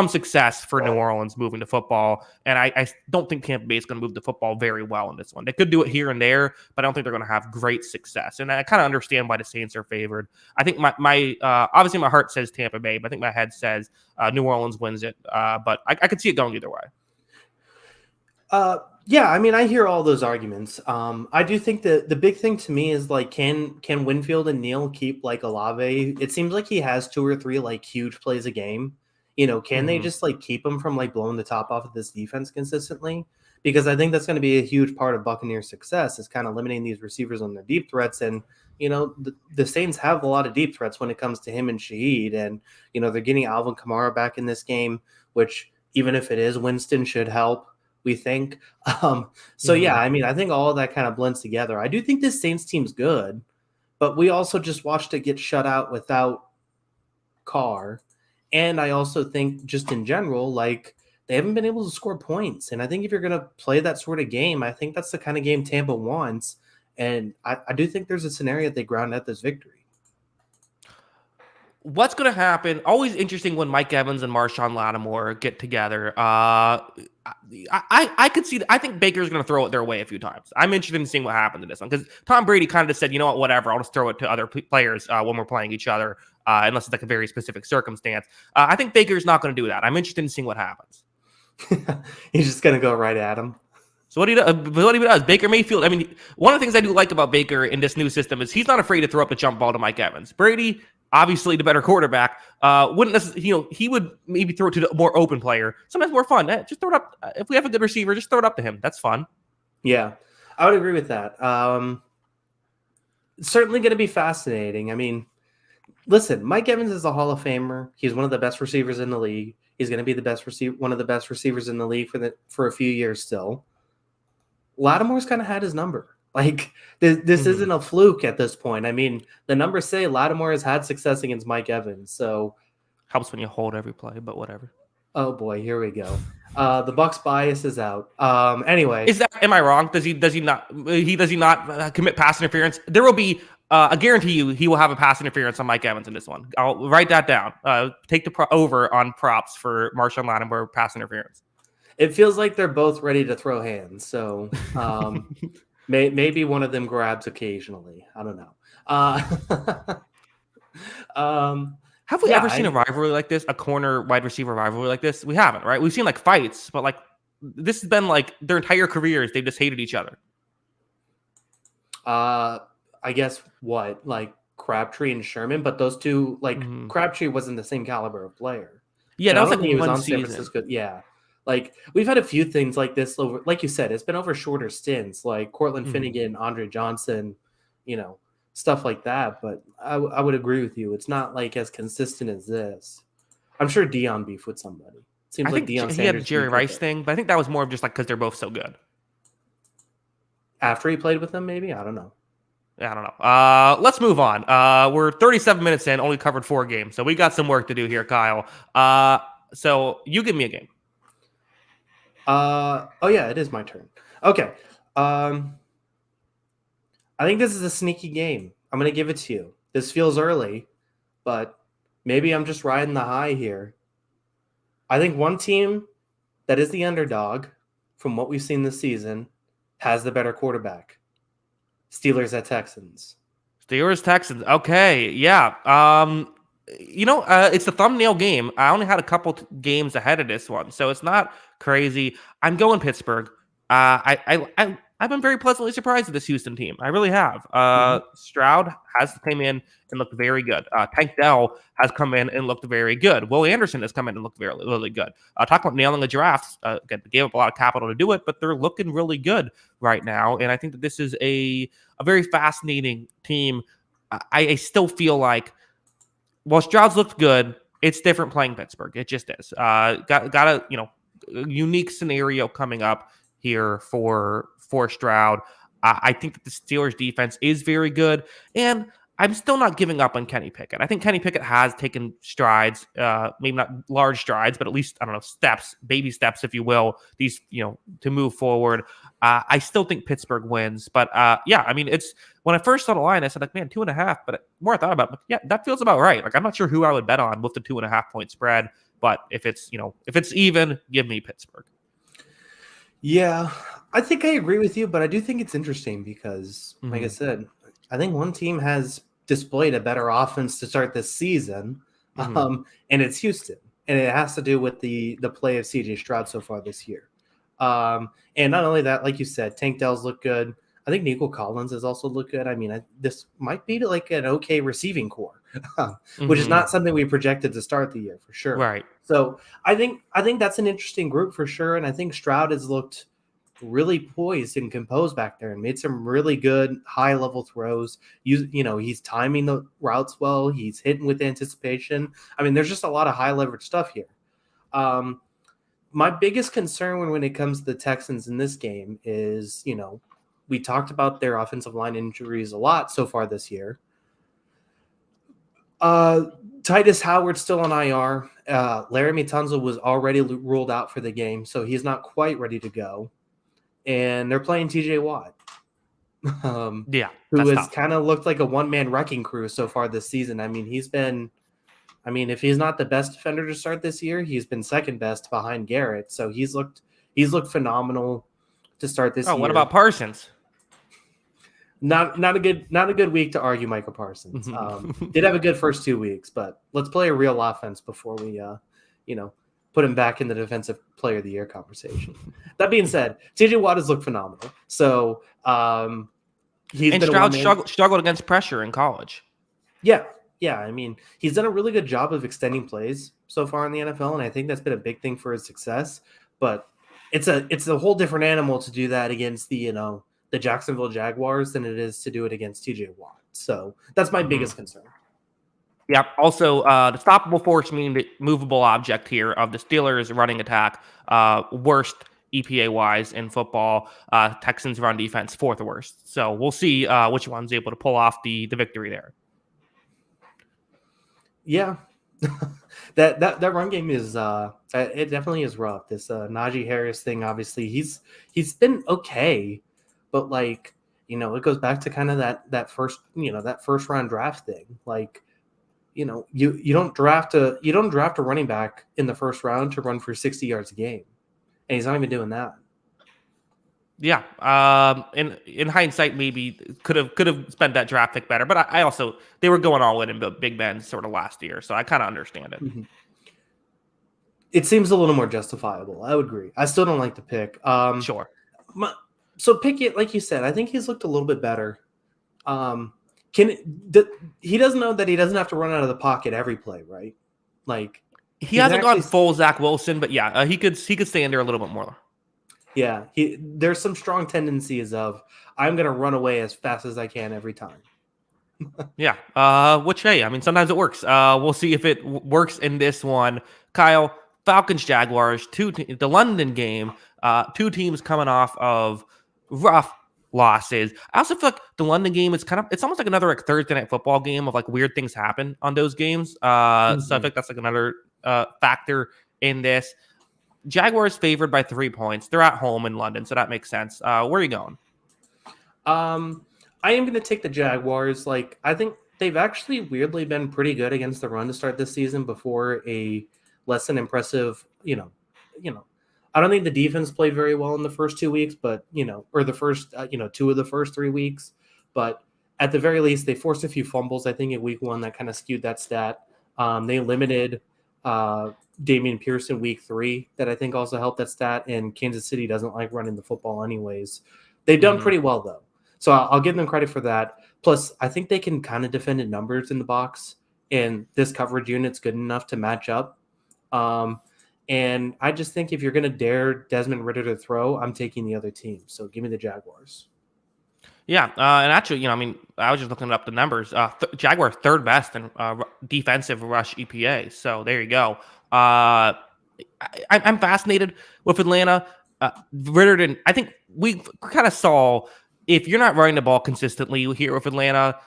Speaker 1: success for New Orleans moving to football. And I don't think Tampa Bay is going to move the football very well in this one. They could do it here and there, but I don't think they're going to have great success. And I kind of understand why the Saints are favored. I think my obviously my heart says Tampa Bay, but I think my head says New Orleans wins it. But I could see it going either way.
Speaker 2: Yeah, I mean, I hear all those arguments. I do think that the big thing to me is like, can Winfield and Neal keep like Olave? It seems like he has 2 or 3 like huge plays a game. Can they
Speaker 1: Mm-hmm.
Speaker 2: just like keep him from like blowing the top off of this defense consistently? Because I think that's going to be a huge part of Buccaneers' success is kind of limiting these receivers on their deep threats. And the Saints have a lot of deep threats when it comes to him and Shaheed, and they're getting Alvin Kamara back in this game, which even if it is Winston should help, we think. So yeah,
Speaker 1: Mm-hmm.
Speaker 2: I mean, I think all of that kind of blends together. I do think this Saints team's good, but we also just watched it get shut out without Carr. And I also think just in general, like they haven't been able to score points. And I think if you're going to play that sort of game, I think that's the kind of game Tampa wants. And I do think there's a scenario that they ground out this victory.
Speaker 1: What's going to happen? Always interesting when Mike Evans and Marshawn Lattimore get together. I could see. I think Baker's going to throw it their way a few times. I'm interested in seeing what happens in this one because Tom Brady kind of just said, you know what, whatever. I'll just throw it to other players when we're playing each other, unless it's like a very specific circumstance. I think Baker's not going to do that. I'm interested in seeing what happens.
Speaker 2: He's just going to go right at him.
Speaker 1: So what he does, Baker Mayfield. I mean, one of the things I do like about Baker in this new system is he's not afraid to throw up the jump ball to Mike Evans. Brady, obviously the better quarterback, wouldn't necessarily, he would maybe throw it to the more open player. Sometimes more fun. Just throw it up. If we have a good receiver, just throw it up to him. That's fun.
Speaker 2: Yeah, I would agree with that. It's certainly going to be fascinating. I mean, listen, Mike Evans is a Hall of Famer. He's one of the best receivers in the league. He's going to be one of the best receivers in the league for a few years still. Latimore's kind of had his number. Like this isn't a fluke at this point. I mean, the numbers say Lattimore has had success against Mike Evans. So
Speaker 1: helps when you hold every play, but whatever.
Speaker 2: Oh boy, here we go. The Bucs bias is out. Anyway,
Speaker 1: am I wrong? Does he not commit pass interference? There will be. I guarantee you, he will have a pass interference on Mike Evans in this one. I'll write that down. Take the over on props for Marshawn Lattimore pass interference.
Speaker 2: It feels like they're both ready to throw hands. So maybe one of them grabs occasionally. I don't know.
Speaker 1: Have we ever seen a rivalry like this? A corner wide receiver rivalry like this? We haven't, right? We've seen like fights, but like this has been like their entire careers. They've just hated each other.
Speaker 2: I guess like Crabtree and Sherman, but those two, like Crabtree wasn't the same caliber of player.
Speaker 1: Yeah, that was like
Speaker 2: he was on
Speaker 1: season.
Speaker 2: San Francisco. Yeah. Like we've had a few things like this over, like you said, it's been over shorter stints, like Cortland Finnegan, Andre Johnson, stuff like that. But I would agree with you. It's not like as consistent as this. I'm sure Dion beef with somebody. Seems like Deion Sanders.
Speaker 1: He had a Jerry Rice thing, but I think that was more of just like because they're both so good.
Speaker 2: After he played with them, maybe? I don't know.
Speaker 1: I don't know. Let's move on. We're 37 minutes in, only covered 4 games, so we got some work to do here, Kyle. So you give me a game.
Speaker 2: Oh yeah, it is my turn. Okay. I think this is a sneaky game. I'm going to give it to you. This feels early, but maybe I'm just riding the high here. I think one team that is the underdog from what we've seen this season has the better quarterback. Steelers at Texans.
Speaker 1: Texans. Okay. Yeah. It's the thumbnail game. I only had a couple games ahead of this one, so it's not crazy. I'm going Pittsburgh. I've been very pleasantly surprised with this Houston team. I really have. Stroud has come in and looked very good. Tank Dell has come in and looked very good. Will Anderson has come in and looked really good. Talk about nailing the draft. Again, they gave up a lot of capital to do it, but they're looking really good right now. And I think that this is a very fascinating team. I still feel like, while Stroud's looked good, it's different playing Pittsburgh. It just is. Got a unique scenario coming up here for Stroud. I think that the Steelers defense is very good, and I'm still not giving up on Kenny Pickett. I think Kenny Pickett has taken strides, maybe not large strides, but at least, I don't know, steps, baby steps, if you will, these, to move forward. I still think Pittsburgh wins, but yeah, I mean, it's when I first saw the line, I said like, man, 2.5, but the more I thought about it, yeah, that feels about right. Like, I'm not sure who I would bet on with the 2.5 point spread, but if it's even, give me Pittsburgh.
Speaker 2: Yeah, I think I agree with you, but I do think it's interesting because, like I said, I think one team has displayed a better offense to start this season, and it's Houston, and it has to do with the play of CJ Stroud so far this year. And not only that, like you said, Tank Dell's looked good. I think Nico Collins has also looked good. I mean, this might be like an okay receiving core, which is not something we projected to start the year for sure.
Speaker 1: Right.
Speaker 2: So I think that's an interesting group for sure, and I think Stroud has looked really poised and composed back there and made some really good high-level throws. He's timing the routes well. He's hitting with anticipation. I mean, there's just a lot of high-leverage stuff here. My biggest concern when it comes to the Texans in this game is, we talked about their offensive line injuries a lot so far this year. Titus Howard's still on IR. Laramie Tunsil was already ruled out for the game, so he's not quite ready to go. And they're playing TJ Watt,
Speaker 1: Yeah,
Speaker 2: who
Speaker 1: that's
Speaker 2: has
Speaker 1: tough.
Speaker 2: kind of looked like a one-man wrecking crew so far this season. If he's not the best defender to start this year, he's been second best behind Garrett. So he's looked phenomenal to start this
Speaker 1: Oh,
Speaker 2: year.
Speaker 1: what about Parsons?
Speaker 2: Not a good week to argue Micah Parsons. Did have a good first 2 weeks, but let's play a real offense before we put him back in the defensive player of the year conversation. That being said, TJ Watt has looked phenomenal. So he's
Speaker 1: And
Speaker 2: been
Speaker 1: Stroud struggled against pressure in college.
Speaker 2: Yeah. I mean, he's done a really good job of extending plays so far in the NFL, and I think that's been a big thing for his success. But it's a whole different animal to do that against the Jacksonville Jaguars than it is to do it against TJ Watt. So that's my biggest concern.
Speaker 1: Yep. Also, the stoppable force, meaning the movable object here of the Steelers' running attack, worst EPA wise in football. Texans' run defense, fourth worst. So we'll see which one's able to pull off the victory there.
Speaker 2: Yeah, that run game is it definitely is rough. This Najee Harris thing, obviously, he's been okay, but it goes back to kind of that first round draft thing. You don't draft a running back in the first round to run for 60 yards a game, and he's not even doing that.
Speaker 1: Yeah. In hindsight, maybe could have spent that draft pick better, but I also they were going all in Big Ben sort of last year, so I kind of understand it.
Speaker 2: Mm-hmm. It seems a little more justifiable. I would agree. I still don't like the pick.
Speaker 1: Sure.
Speaker 2: So pick it, like you said. I think he's looked a little bit better. He doesn't know that he doesn't have to run out of the pocket every play, right?
Speaker 1: He hasn't gone full Zach Wilson, but yeah, he could stay in there a little bit more.
Speaker 2: Yeah, there's some strong tendencies of I'm going to run away as fast as I can every time.
Speaker 1: Yeah, which, hey, I mean, sometimes it works. We'll see if it works in this one. Kyle, Falcons, Jaguars, the London game, two teams coming off of rough losses. I also feel like the London game is it's almost like another Thursday night football game of weird things happen on those games. So I think that's another factor in this. Jaguars favored by 3 points. They're at home in London, so that makes sense. Where are you going?
Speaker 2: I am going to take the Jaguars. I think they've actually weirdly been pretty good against the run to start this season before a less than impressive, I don't think the defense played very well in the first 2 weeks, but, or the first, 2 of the first 3 weeks. But at the very least, they forced a few fumbles, I think, in week 1 that kind of skewed that stat. They limited Damian Pearson week 3 that I think also helped that stat. And Kansas City doesn't like running the football anyways. They've done pretty well, though. So I'll give them credit for that. Plus, I think they can kind of defend in numbers in the box. And this coverage unit's good enough to match up. And I just think if you're going to dare Desmond Ridder to throw, I'm taking the other team. So give me the Jaguars.
Speaker 1: Yeah, and actually, I was just looking up the numbers. Jaguars third best in defensive rush EPA. So there you go. I'm fascinated with Atlanta. Ridder didn't. I think we kind of saw if you're not running the ball consistently here with Atlanta,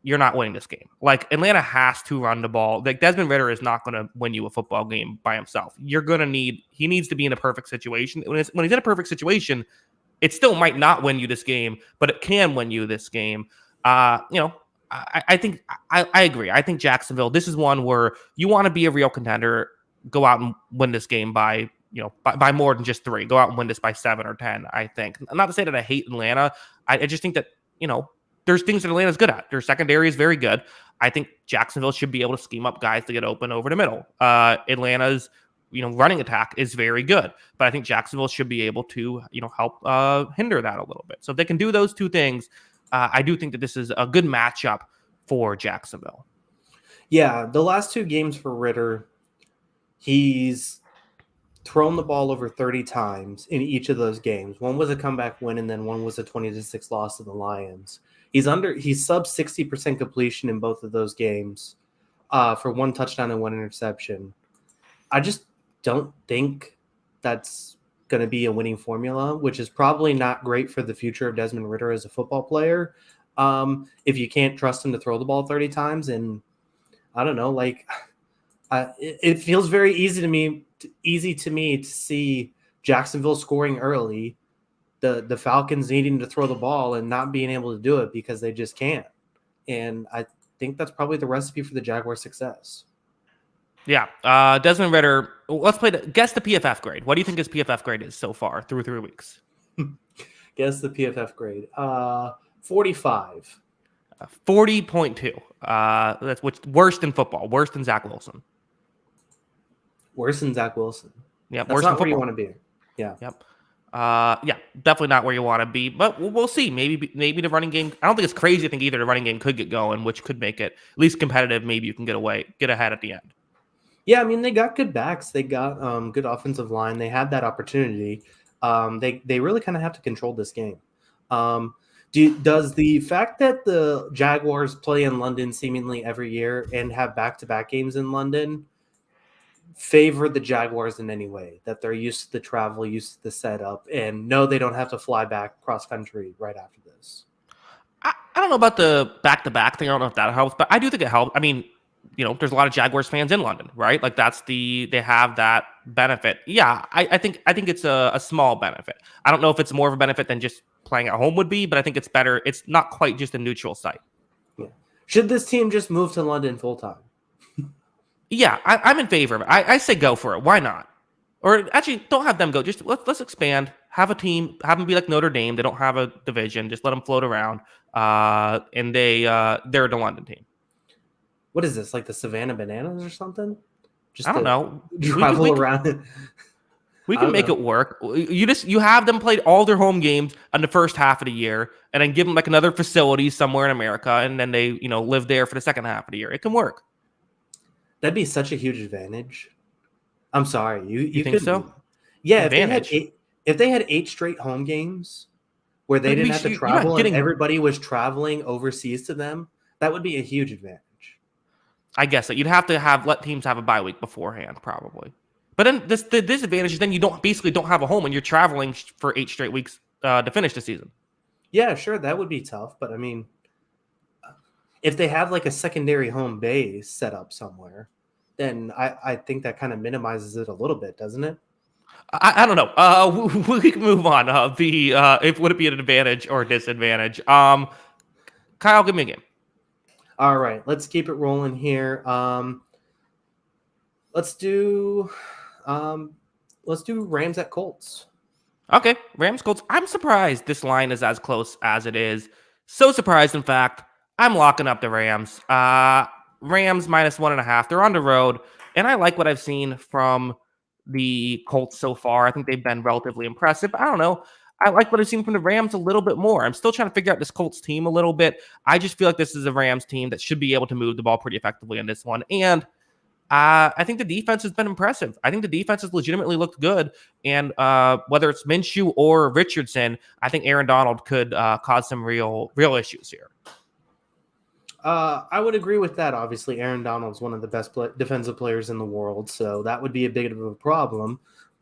Speaker 1: you're not winning this game. Atlanta has to run the ball. Desmond Ridder is not going to win you a football game by himself. He needs to be in a perfect situation. When he's in a perfect situation, it still might not win you this game, but it can win you this game. I think I agree. I think Jacksonville, this is one where you want to be a real contender, go out and win this game by more than just 3. Go out and win this by 7 or 10, I think. Not to say that I hate Atlanta. I just think that, there's things that Atlanta's good at. Their secondary is very good. I think Jacksonville should be able to scheme up guys to get open over the middle. Atlanta's running attack is very good, but I think Jacksonville should be able to help hinder that a little bit. So if they can do those two things, I do think that this is a good matchup for Jacksonville.
Speaker 2: Yeah, the last 2 games for Ridder, he's thrown the ball over 30 times in each of those games. One was a comeback win, and then one was a 20-6 loss to the Lions. He's sub 60% completion in both of those games for 1 touchdown and 1 interception. I just don't think that's going to be a winning formula, which is probably not great for the future of Desmond Ridder as a football player. If you can't trust him to throw the ball 30 times, and I don't know, like it feels very easy to me to see Jacksonville scoring early, the Falcons needing to throw the ball and not being able to do it because they just can't. And I think that's probably the recipe for the Jaguars' success.
Speaker 1: Yeah. Desmond Ritter. Let's guess the PFF grade. What do you think his PFF grade is so far through 3 weeks?
Speaker 2: Guess the PFF grade. 45.
Speaker 1: 40.2. That's worse than football. Worse than Zach Wilson.
Speaker 2: Worse than Zach Wilson.
Speaker 1: Yeah,
Speaker 2: That's
Speaker 1: worse
Speaker 2: not
Speaker 1: than
Speaker 2: where you
Speaker 1: football.
Speaker 2: want to be. Yeah.
Speaker 1: Yep. Yeah, definitely not where you want to be, but we'll see. Maybe the running game. I don't think it's crazy to think either the running game could get going, which could make it at least competitive. Maybe you can get ahead at the end.
Speaker 2: Yeah, I mean they got good backs. They got good offensive line. They had that opportunity. They really kind of have to control this game. Does the fact that the Jaguars play in London seemingly every year and have back-to-back games in London favor the Jaguars in any way? That they're used to the travel, used to the setup, and no, they don't have to fly back cross country right after this.
Speaker 1: I don't know about the back-to-back thing. I don't know if that helps, but I do think it helps. I mean, there's a lot of Jaguars fans in London, right? Like they have that benefit. Yeah, I think it's a small benefit. I don't know if it's more of a benefit than just playing at home would be, but I think it's better. It's not quite just a neutral site.
Speaker 2: Yeah. Should this team just move to London full time?
Speaker 1: Yeah, I'm in favor of it. I say go for it. Why not? Or actually, don't have them go. Just let's expand. Have a team. Have them be like Notre Dame. They don't have a division. Just let them float around. And they're the London team.
Speaker 2: What is this, like the Savannah Bananas or something?
Speaker 1: Just I don't know.
Speaker 2: Travel around.
Speaker 1: We can make it work. You have them play all their home games in the first half of the year, and then give them like another facility somewhere in America, and then they live there for the second half of the year. It can work.
Speaker 2: That'd be such a huge advantage. I'm sorry, you
Speaker 1: think so?
Speaker 2: Yeah, if they had 8 straight home games where they didn't have to travel and everybody was traveling overseas to them, that would be a huge advantage.
Speaker 1: I guess that you'd have to let teams have a bye week beforehand, probably. But then the disadvantage is then you don't have a home and you're traveling for 8 straight weeks to finish the season.
Speaker 2: Yeah, sure, that would be tough. But I mean, if they have like a secondary home base set up somewhere, then I think that kind of minimizes it a little bit, doesn't it?
Speaker 1: I don't know. We can move on. Would it be an advantage or a disadvantage? Kyle, give me a game.
Speaker 2: All right, let's keep it rolling here. Let's do Rams at Colts.
Speaker 1: Okay, Rams Colts. I'm surprised this line is as close as it is. So surprised, in fact. I'm locking up the Rams. Rams -1.5. They're on the road, and I like what I've seen from the Colts so far. I think they've been relatively impressive. I don't know. I like what I've seen from the Rams a little bit more. I'm still trying to figure out this Colts team a little bit. I just feel like this is a Rams team that should be able to move the ball pretty effectively in this one. And I think the defense has been impressive. I think the defense has legitimately looked good. And whether it's Minshew or Richardson, I think Aaron Donald could cause some real issues here.
Speaker 2: I would agree with that. Obviously, Aaron Donald's one of the best defensive players in the world, so that would be a bit of a problem.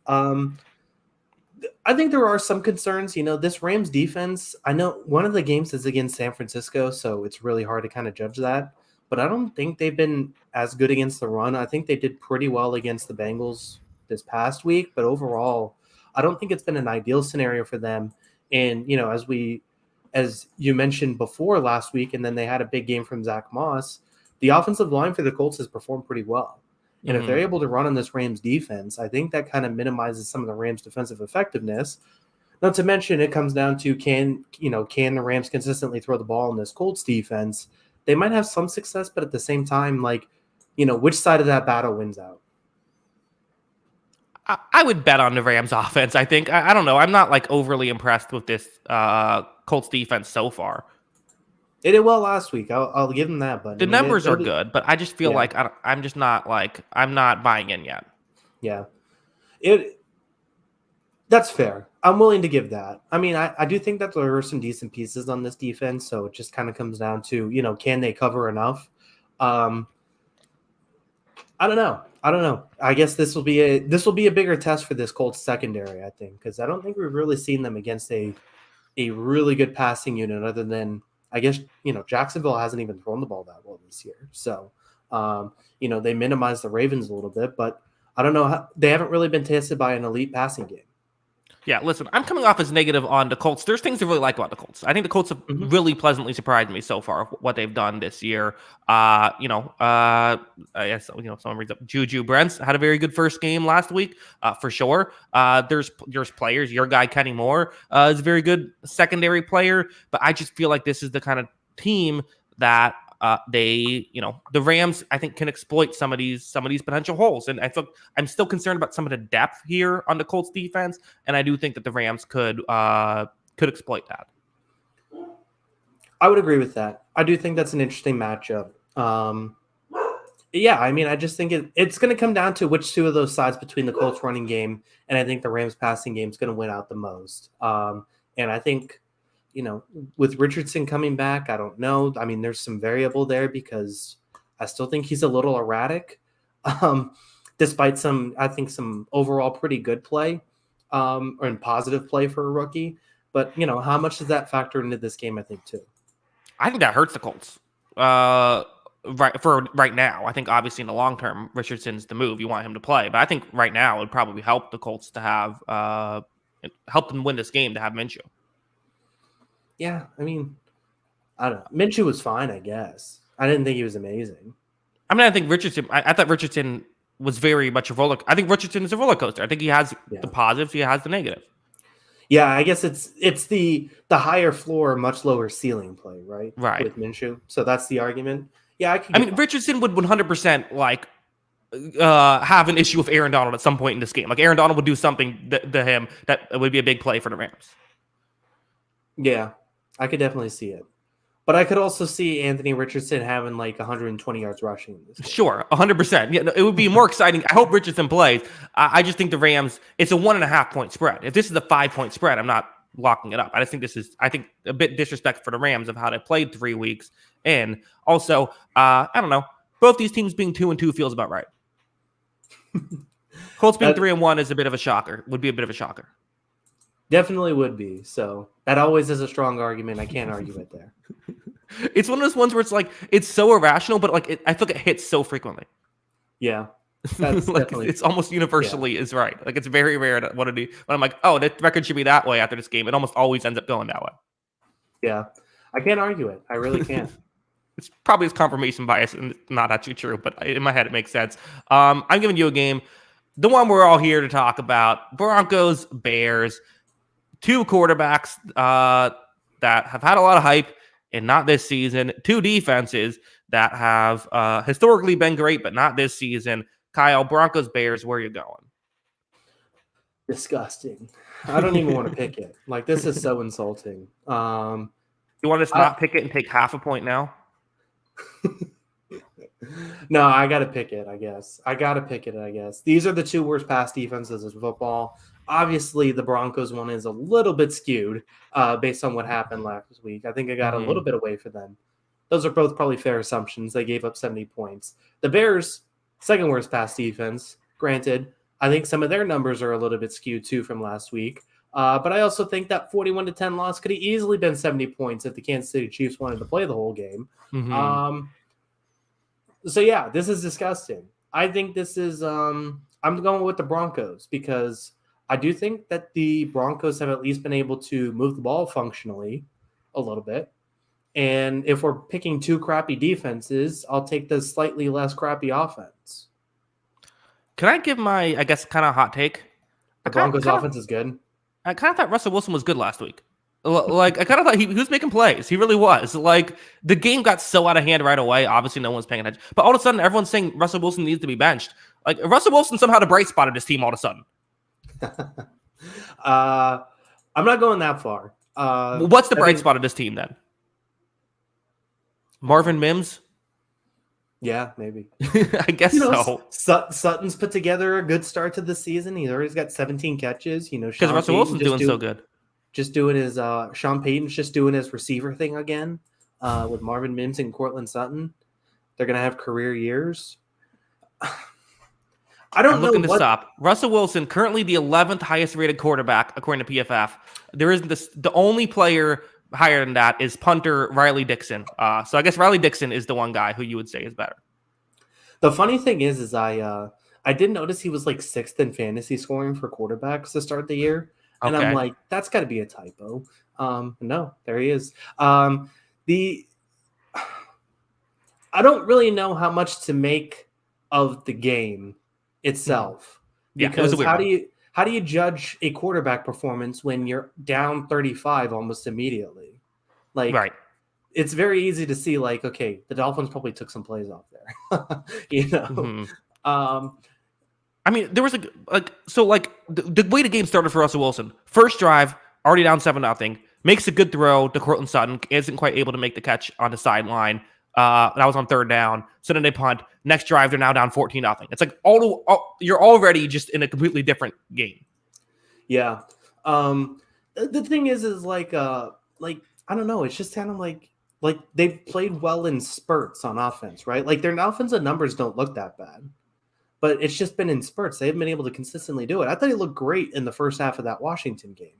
Speaker 2: I think there are some concerns. This Rams defense, I know one of the games is against San Francisco, so it's really hard to kind of judge that. But I don't think they've been as good against the run. I think they did pretty well against the Bengals this past week, but overall, I don't think it's been an ideal scenario for them. And, as you mentioned before last week, and then they had a big game from Zach Moss, the offensive line for the Colts has performed pretty well. And if they're able to run on this Rams defense, I think that kind of minimizes some of the Rams defensive effectiveness. Not to mention it comes down to can the Rams consistently throw the ball in this Colts defense? They might have some success, but at the same time, which side of that battle wins out?
Speaker 1: I would bet on the Rams offense. I think I don't know. I'm not overly impressed with this Colts defense so far.
Speaker 2: They did well last week. I'll give them that. But
Speaker 1: the numbers are good, but I just feel like I'm just not I'm not buying in yet.
Speaker 2: Yeah, that's fair. I'm willing to give that. I mean, I do think that there are some decent pieces on this defense, so it just kind of comes down to can they cover enough? I don't know. I guess this will be a bigger test for this Colts secondary, I think, because I don't think we've really seen them against a really good passing unit other than, I guess, Jacksonville hasn't even thrown the ball that well this year. So They minimized the Ravens a little bit, but I don't know how they haven't really been tested by an elite passing game.
Speaker 1: Yeah, listen, I'm coming off as negative on the Colts. There's things to really like about the Colts. I think the Colts have really pleasantly surprised me so far, what they've done this year. I guess, someone reads up. Juju Brents had a very good first game last week, for sure. There's players. Your guy, Kenny Moore, is a very good secondary player, but I just feel like this is the kind of team that the Rams, I think, can exploit some of these potential holes. And I feel I'm still concerned about some of the depth here on the Colts defense. And I do think that the Rams could exploit that.
Speaker 2: I would agree with that. I do think that's an interesting matchup. I just think it's going to come down to which two of those sides between the Colts running game and I think the Rams passing game is going to win out the most. And I think, with Richardson coming back, I don't know. I mean, there's some variable there because I still think he's a little erratic, despite some overall pretty good play and positive play for a rookie. But, how much does that factor into this game, I think, too?
Speaker 1: I think that hurts the Colts right now. I think, obviously, in the long term, Richardson's the move. You want him to play. But I think right now it would probably help the Colts to have help them win this game to have Minshew.
Speaker 2: Yeah, I mean, I don't know. Minshew was fine, I guess. I didn't think he was amazing.
Speaker 1: I mean, I think Richardson. I thought Richardson was very much a roller. I think Richardson is a roller coaster. I think he has the positives, he has the negative.
Speaker 2: Yeah, I guess it's the higher floor, much lower ceiling play, right?
Speaker 1: Right.
Speaker 2: With Minshew. So that's the argument. Yeah,
Speaker 1: Richardson would 100% have an issue with Aaron Donald at some point in this game. Like Aaron Donald would do something to him that would be a big play for the Rams.
Speaker 2: Yeah. I could definitely see it. But I could also see Anthony Richardson having 120 yards rushing in this game.
Speaker 1: Sure, 100%. Yeah, it would be more exciting. I hope Richardson plays. I just think the Rams, it's a 1.5 point spread. If this is a 5 point spread, I'm not locking it up. I just think this is, a bit disrespect for the Rams of how they played 3 weeks. And also, I don't know, both these teams being 2-2 feels about right. Colts being 3-1 is a bit of a shocker, would be a bit of a shocker.
Speaker 2: Definitely would be. So that always is a strong argument. I can't argue it there.
Speaker 1: It's one of those ones where it's so irrational, but I feel like it hits so frequently.
Speaker 2: Yeah. That's
Speaker 1: it's almost universally is right. It's very rare that when I'm like, oh, the record should be that way after this game. It almost always ends up going that way.
Speaker 2: Yeah. I can't argue it. I really can't.
Speaker 1: It's probably confirmation bias and not actually true, but in my head it makes sense. I'm giving you a game, the one we're all here to talk about, Broncos, Bears. 2 quarterbacks that have had a lot of hype and not this season. 2 defenses that have historically been great, but not this season. Kyle, Broncos, Bears, where are you going?
Speaker 2: Disgusting. I don't even want to pick it. This is so insulting.
Speaker 1: You want us not pick it and take half a point now?
Speaker 2: No, I got to pick it, I guess. These are the 2 worst pass defenses in football. Obviously, the Broncos one is a little bit skewed based on what happened last week. I think I got a little bit away for them. Those are both probably fair assumptions. They gave up 70 points. The Bears, second worst pass defense. Granted, I think some of their numbers are a little bit skewed too from last week. But I also think that 41-10 loss could have easily been 70 points if the Kansas City Chiefs wanted to play the whole game. So yeah, this is disgusting. I think this is I'm going with the Broncos because I do think that the Broncos have at least been able to move the ball functionally a little bit. And if we're picking 2 crappy defenses, I'll take the slightly less crappy offense.
Speaker 1: Can I give my, I guess, kind of hot take?
Speaker 2: The Broncos offense is good.
Speaker 1: I kind of thought Russell Wilson was good last week. I kind of thought he was making plays. He really was. The game got so out of hand right away. Obviously, no one's paying attention. But all of a sudden, everyone's saying Russell Wilson needs to be benched. Russell Wilson somehow the bright spot of this team all of a sudden.
Speaker 2: I'm not going that far.
Speaker 1: What's the bright spot of this team then? Marvin Mims?
Speaker 2: Yeah, maybe.
Speaker 1: I guess so.
Speaker 2: Sutton's put together a good start to the season. He's already got 17 catches.
Speaker 1: Because Russell Wilson's doing so good.
Speaker 2: Just doing his Sean Payton's just doing his receiver thing again with Marvin Mims and Cortland Sutton. They're gonna have career years. I'm looking to
Speaker 1: stop. Russell Wilson, currently the 11th highest rated quarterback according to PFF. There is the only player higher than that is punter Riley Dixon. So I guess Riley Dixon is the one guy who you would say is better.
Speaker 2: The funny thing is I did notice he was like sixth in fantasy scoring for quarterbacks to start the year, and I'm
Speaker 1: Okay.
Speaker 2: like, that's got to be a typo. No, there he is. The I don't really know how much to make of the game itself
Speaker 1: Yeah, it was a
Speaker 2: because
Speaker 1: weird one.
Speaker 2: how do you judge a quarterback performance when you're down 35 almost immediately? Like
Speaker 1: Right.
Speaker 2: it's very easy to see like, okay, the Dolphins probably took some plays off there. you know.
Speaker 1: hmm
Speaker 2: Um
Speaker 1: I mean, there was the way the game started for Russell Wilson. First drive, already down 7-0, makes a good throw to Cortland Sutton, isn't quite able to make the catch on the sideline. That was on third down. So then they punt. Next drive, they're now down 14-0. It's like you're already just in a completely different game.
Speaker 2: yeah. The thing is like I don't know, it's just kind of like they've played well in spurts on offense, right? Like their offensive numbers don't look that bad. But it's just been in spurts. They haven't been able to consistently do it. I thought he looked great in the first half of that Washington game.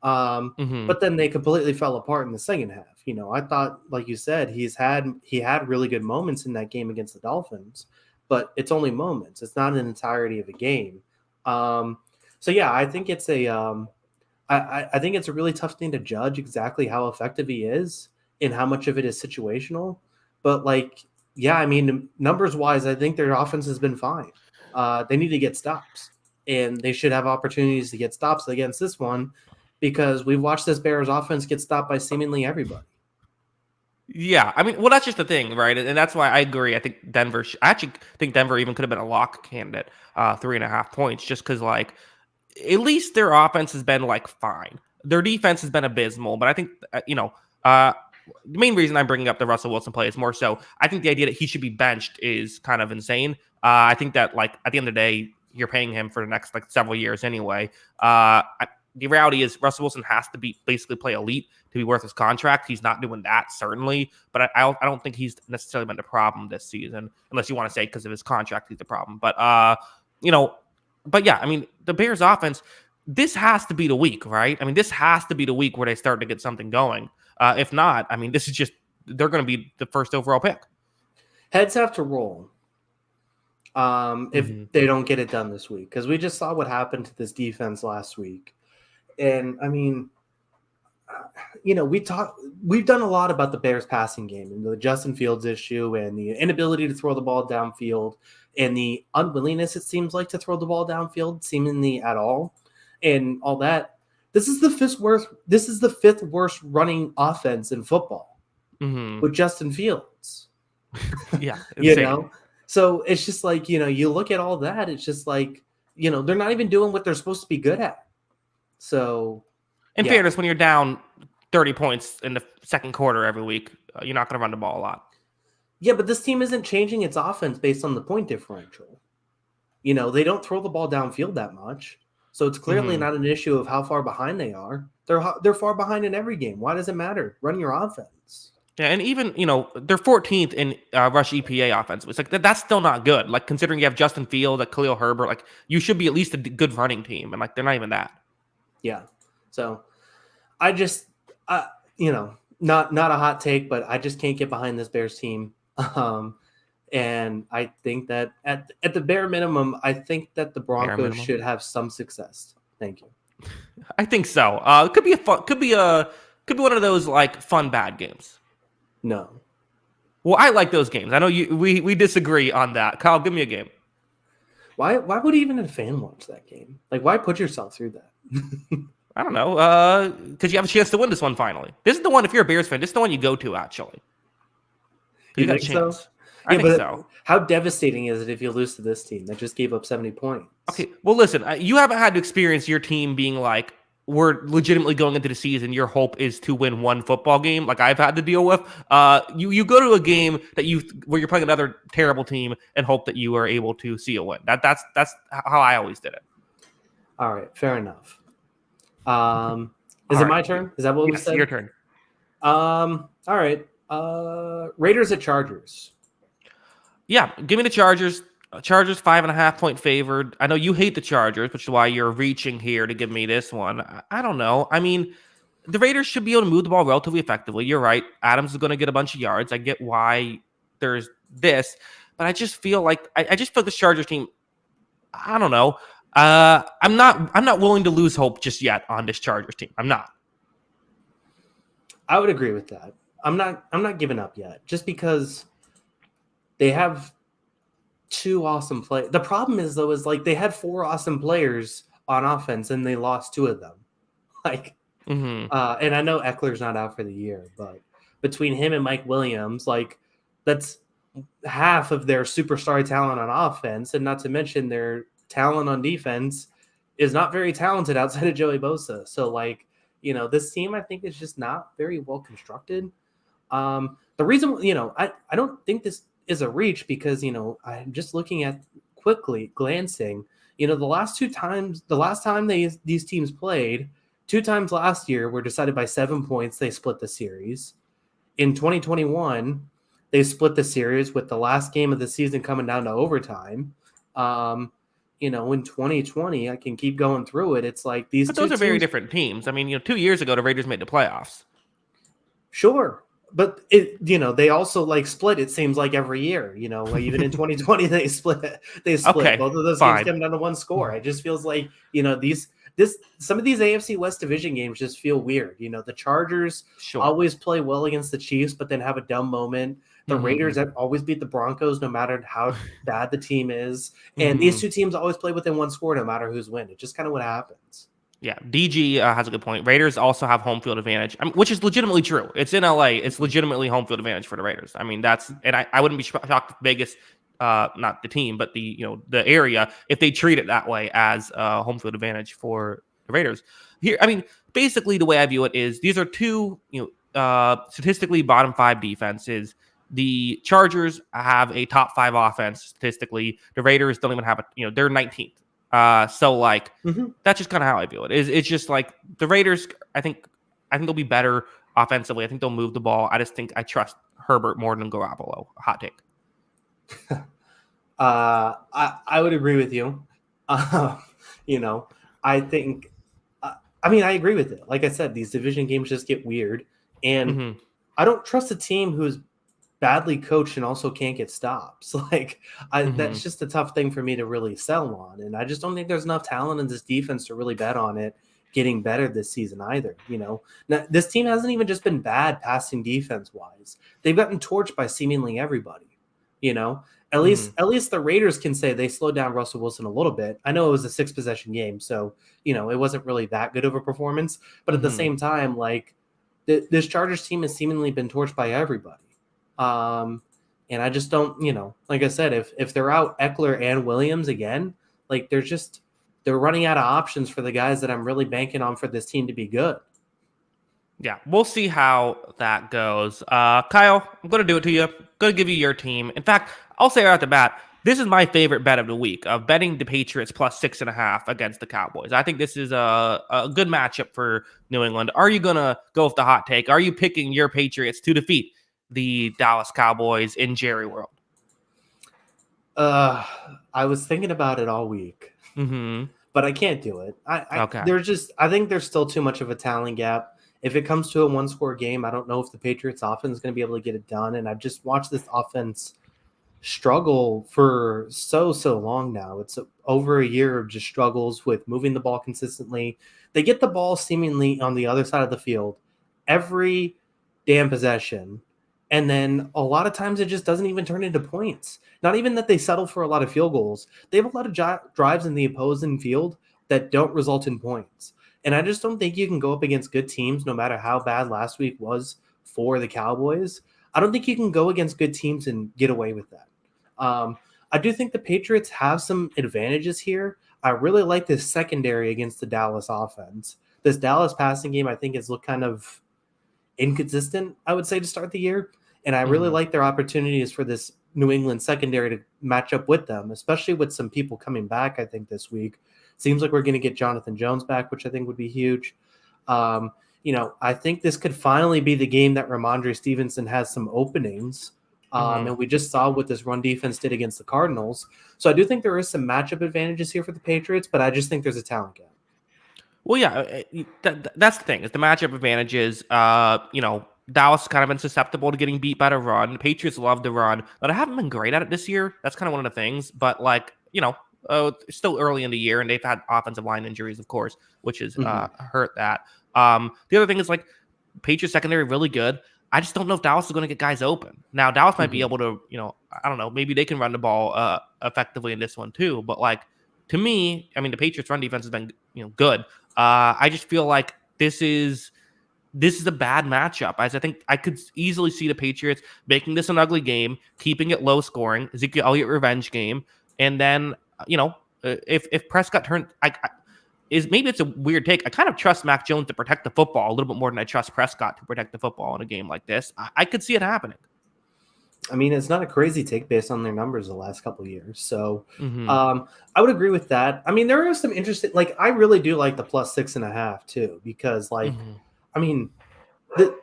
Speaker 1: hmm
Speaker 2: But then they completely fell apart in the second half. I thought, like you said, he had really good moments in that game against the Dolphins, but it's only moments. It's not an entirety of a game. So yeah, I think it's I think it's a really tough thing to judge exactly how effective he is and how much of it is situational. But like, yeah, I mean, numbers wise, I think their offense has been fine. They need to get stops, and they should have opportunities to get stops against this one because we've watched this Bears offense get stopped by seemingly everybody.
Speaker 1: Yeah, I mean, well, that's just the thing, right? And that's why I agree. I think I actually think Denver even could have been a lock candidate, 3.5 points, just because, like, at least their offense has been, like, fine. Their defense has been abysmal, but I think, the main reason I'm bringing up the Russell Wilson play is more so I think the idea that he should be benched is kind of insane. I think that, like, at the end of the day, you're paying him for the next, like, several years anyway. The reality is Russell Wilson has to basically play elite to be worth his contract. He's not doing that, certainly, but I don't think he's necessarily been the problem this season, unless you want to say because of his contract he's the problem. But you know, but yeah, I mean, the Bears offense, this has to be the week, right? I mean, this has to be the week where they start to get something going. If not, I mean, this is just they're going to be the first overall pick.
Speaker 2: Heads have to roll if
Speaker 1: Mm-hmm.
Speaker 2: they don't get it done this week because we just saw what happened to this defense last week. And I mean, we've done a lot about the Bears passing game and the Justin Fields issue and the inability to throw the ball downfield and the unwillingness, it seems like, to throw the ball downfield seemingly at all and all that. This is the fifth worst running offense in football
Speaker 1: Mm-hmm.
Speaker 2: with Justin Fields.
Speaker 1: Yeah,
Speaker 2: you
Speaker 1: insane.
Speaker 2: know? So it's just like, you look at all that, it's just like, they're not even doing what they're supposed to be good at. So
Speaker 1: In
Speaker 2: yeah.
Speaker 1: fairness, when you're down 30 points in the second quarter every week, you're not going to run the ball a lot.
Speaker 2: Yeah, but this team isn't changing its offense based on the point differential. They don't throw the ball downfield that much. So it's clearly
Speaker 1: Mm-hmm.
Speaker 2: not an issue of how far behind they are. They're far behind in every game. Why does it matter? Run your offense.
Speaker 1: Yeah, and even they're 14th in rush EPA offense. It's like that's still not good. Like considering you have Justin Field, like Khalil Herbert, like you should be at least a good running team, and like they're not even that.
Speaker 2: Yeah. So I just, not a hot take, but I just can't get behind this Bears team. And I think that at the bare minimum, I think that the Broncos should have some success. Thank you.
Speaker 1: I think so. It could be could be one of those like fun bad games.
Speaker 2: No.
Speaker 1: Well, I like those games. I know we disagree on that. Kyle, give me a game.
Speaker 2: Why would even a fan watch that game? Like, why put yourself through that?
Speaker 1: I don't know. Because you have a chance to win this one finally. This is the one. If you're a Bears fan, this is the one you go to actually.
Speaker 2: You
Speaker 1: got a
Speaker 2: think so?
Speaker 1: chance. I think so.
Speaker 2: How devastating is it if you lose to this team that just gave up 70 points?
Speaker 1: Okay, well, listen, you haven't had to experience your team being like, we're legitimately going into the season, your hope is to win one football game, like I've had to deal with. You go to a game where you're playing another terrible team and hope that you are able to see a win. That's how I always did it.
Speaker 2: All right, fair enough. Is it my turn? Is that what we said?
Speaker 1: Your turn.
Speaker 2: All right. Raiders at Chargers.
Speaker 1: Yeah, give me the Chargers. Chargers 5.5-point favored. I know you hate the Chargers, which is why you're reaching here to give me this one. I don't know. I mean, the Raiders should be able to move the ball relatively effectively. You're right. Adams is going to get a bunch of yards. I get why there's this, but I just feel like I just feel this Chargers team. I don't know. I'm not willing to lose hope just yet on this Chargers team. I'm not.
Speaker 2: I would agree with that. I'm not giving up yet, just because they have two awesome players. The problem is though, is like they had four awesome players on offense and they lost two of them. Like, and I know Eckler's not out for the year, but between him and Mike Williams, like that's half of their superstar talent on offense, and not to mention their talent on defense is not very talented outside of Joey Bosa. So like, this team I think is just not very well constructed. The reason, I don't think this is a reach because, I'm just looking at quickly glancing, the last time these teams played, 2 times last year were decided by 7 points. They split the series. In 2021, they split the series with the last game of the season coming down to overtime. In 2020, I can keep going through it. It's like these.
Speaker 1: But those are very different teams. I mean, 2 years ago, the Raiders made the playoffs.
Speaker 2: Sure. But they also like split. It seems like every year, like even in 2020, they split.
Speaker 1: Okay,
Speaker 2: both of those games come down to one score. It just feels like, some of these AFC West division games just feel weird. The Chargers always play well against the Chiefs, but then have a dumb moment. The Raiders always beat the Broncos, no matter how bad the team is. And these two teams always play within one score, no matter who's winning. It's just kind of what happens.
Speaker 1: Yeah, DG has a good point. Raiders also have home field advantage, which is legitimately true. It's in LA. It's legitimately home field advantage for the Raiders. I mean, and I wouldn't be shocked if Vegas, not the team, but the area, if they treat it that way as home field advantage for the Raiders. Here, I mean, basically the way I view it is these are two, statistically bottom 5 defenses. The Chargers have a top 5 offense statistically. The Raiders don't even have they're 19th. So like that's just kind of how I view it. It's just like the Raiders. I think they'll be better offensively. I think they'll move the ball. I just think I trust Herbert more than Garoppolo. Hot take.
Speaker 2: I would agree with you. I think. I agree with it. Like I said, these division games just get weird, and I don't trust a team who's badly coached and also can't get stops. Like that's just a tough thing for me to really sell on. And I just don't think there's enough talent in this defense to really bet on it getting better this season either. Now, this team hasn't even just been bad passing defense wise. They've gotten torched by seemingly everybody, at least the Raiders can say they slowed down Russell Wilson a little bit. I know it was a 6 possession game, so, it wasn't really that good of a performance, but at the same time, like this Chargers team has seemingly been torched by everybody. And I just don't, like I said, if they're out Eckler and Williams again, like they're running out of options for the guys that I'm really banking on for this team to be good.
Speaker 1: Yeah, we'll see how that goes. Kyle, I'm going to do it to you. I'm going to give you your team. In fact, I'll say right off the bat, this is my favorite bet of the week, of betting the Patriots plus 6.5 against the Cowboys. I think this is a good matchup for New England. Are you going to go with the hot take? Are you picking your Patriots to defeat the Dallas Cowboys in Jerry World?
Speaker 2: I was thinking about it all week, but I can't do it. I think there's still too much of a talent gap. If it comes to a 1-score game, I don't know if the Patriots offense is going to be able to get it done. And I've just watched this offense struggle for so long now. It's over a year of just struggles with moving the ball consistently. They get the ball seemingly on the other side of the field every damn possession. And then a lot of times it just doesn't even turn into points. Not even that they settle for a lot of field goals. They have a lot of drives in the opposing field that don't result in points. And I just don't think you can go up against good teams, no matter how bad last week was for the Cowboys. I don't think you can go against good teams and get away with that. I do think the Patriots have some advantages here. I really like this secondary against the Dallas offense. This Dallas passing game, I think, has looked kind of inconsistent, I would say, to start the year. And I really like their opportunities for this New England secondary to match up with them, especially with some people coming back, I think, this week. Seems like we're going to get Jonathan Jones back, which I think would be huge. I think this could finally be the game that Ramondre Stevenson has some openings. And we just saw what this run defense did against the Cardinals. So I do think there is some matchup advantages here for the Patriots, but I just think there's a talent gap. Well,
Speaker 1: yeah, that's the thing. Is the matchup advantages, Dallas has kind of been susceptible to getting beat by the run. The Patriots love to run, but I haven't been great at it this year. That's kind of one of the things. But like, it's still early in the year, and they've had offensive line injuries, of course, which has hurt that. The other thing is like Patriots secondary really good. I just don't know if Dallas is going to get guys open. Now Dallas might be able to, I don't know, maybe they can run the ball effectively in this one too. But like to me, I mean, the Patriots run defense has been good. I just feel like this is a bad matchup. As I think I could easily see the Patriots making this an ugly game, keeping it low scoring, Ezekiel Elliott revenge game, and then if Prescott turns, maybe it's a weird take. I kind of trust Mac Jones to protect the football a little bit more than I trust Prescott to protect the football in a game like this. I could see it happening.
Speaker 2: I mean, it's not a crazy take based on their numbers the last couple of years. So I would agree with that. I mean, there are some interesting, like, I really do like the plus 6.5 too, because like, I mean,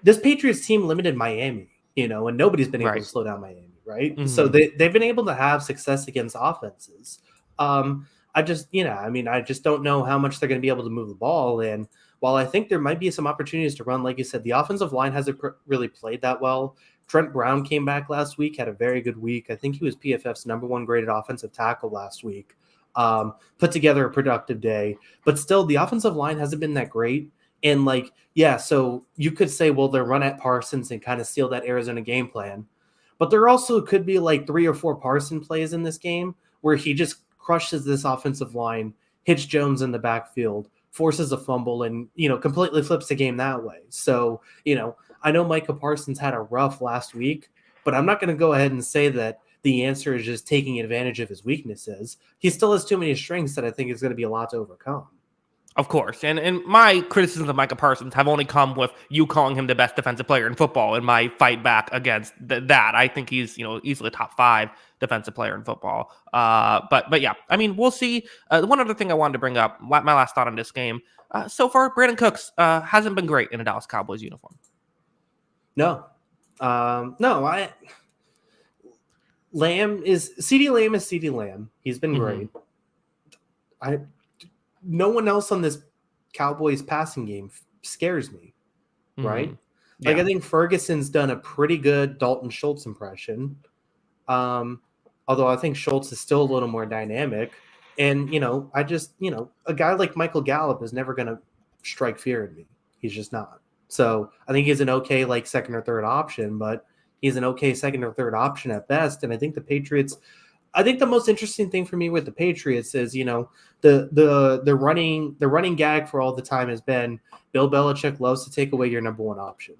Speaker 2: this Patriots team limited Miami, and nobody's been able to slow down Miami, right? So they've been able to have success against offenses. I just don't know how much they're going to be able to move the ball. And while I think there might be some opportunities to run, like you said, the offensive line hasn't really played that well. Trent Brown came back last week, had a very good week. I think he was PFF's #1 graded offensive tackle last week. Put together a productive day, but still the offensive line hasn't been that great. And like, yeah, so you could say, well, they're run at Parsons and kind of steal that Arizona game plan. But there also could be like 3 or 4 Parson plays in this game where he just crushes this offensive line, hits Jones in the backfield, forces a fumble, and, completely flips the game that way. So, I know Micah Parsons had a rough last week, but I'm not going to go ahead and say that the answer is just taking advantage of his weaknesses. He still has too many strengths that I think is going to be a lot to overcome.
Speaker 1: Of course. And my criticisms of Micah Parsons have only come with you calling him the best defensive player in football in my fight back against that. I think he's, easily a top 5 defensive player in football. But yeah, I mean, we'll see. One other thing I wanted to bring up, my last thought on this game. So far, Brandon Cooks hasn't been great in a Dallas Cowboys uniform.
Speaker 2: No. CeeDee Lamb is CeeDee Lamb. He's been great. No one else on this Cowboys passing game scares me, right? Yeah. Like, I think Ferguson's done a pretty good Dalton Schultz impression. Although I think Schultz is still a little more dynamic. And, a guy like Michael Gallup is never going to strike fear in me. He's just not. So I think he's an okay, like, second or third option, but he's an okay second or third option at best. And I think the most interesting thing for me with the Patriots is, the running gag for all the time has been Bill Belichick loves to take away your #1 option.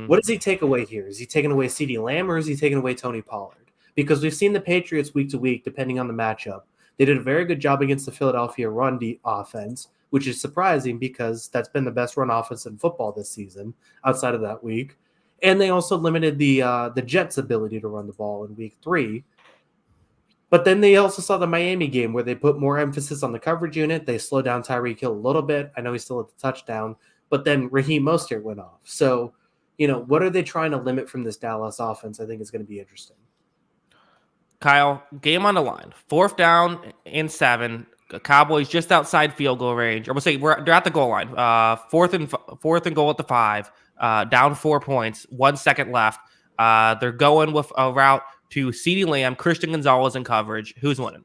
Speaker 2: What does he take away here? Is he taking away CeeDee Lamb or is he taking away Tony Pollard? Because we've seen the Patriots week to week, depending on the matchup. They did a very good job against the Philadelphia run offense, which is surprising because that's been the best run offense in football this season outside of that week. And they also limited the Jets' ability to run the ball in week 3. But then they also saw the Miami game where they put more emphasis on the coverage unit. They slowed down Tyreek Hill a little bit. I know he's still at the touchdown, but then Raheem Mostert went off. So, what are they trying to limit from this Dallas offense? I think is going to be interesting.
Speaker 1: Kyle, game on the line. 4th down and 7. Cowboys just outside field goal range. Or we'll say they're at the goal line. 4th and goal at the 5. Down 4 points. 1 second left. They're going with a route to CeeDee Lamb, Christian Gonzalez in coverage. Who's winning?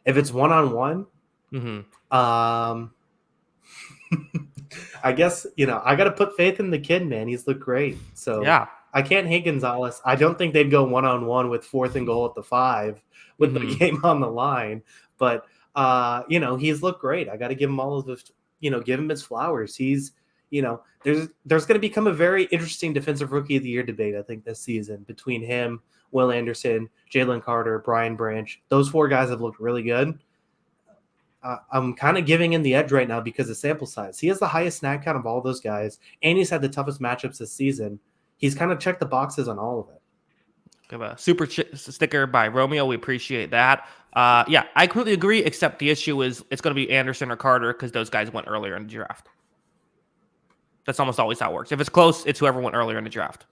Speaker 2: If it's one-on-one, I guess, I got to put faith in the kid, man. He's looked great. So yeah, I can't hate Gonzalez. I don't think they'd go one-on-one with 4th and goal at the 5 with the game on the line. But, he's looked great. I got to give him all of this, give him his flowers. He's, there's going to become a very interesting defensive rookie of the year debate, I think, this season between him, Will Anderson, Jalen Carter, Brian Branch. Those 4 guys have looked really good. I'm kind of giving him the edge right now because of sample size. He has the highest snap count of all those guys, and he's had the toughest matchups this season. He's kind of checked the boxes on all of it.
Speaker 1: Give a super sticker by Romeo. We appreciate that. Yeah, I completely agree, except the issue is it's going to be Anderson or Carter because those guys went earlier in the draft. That's almost always how it works. If it's close, it's whoever went earlier in the draft.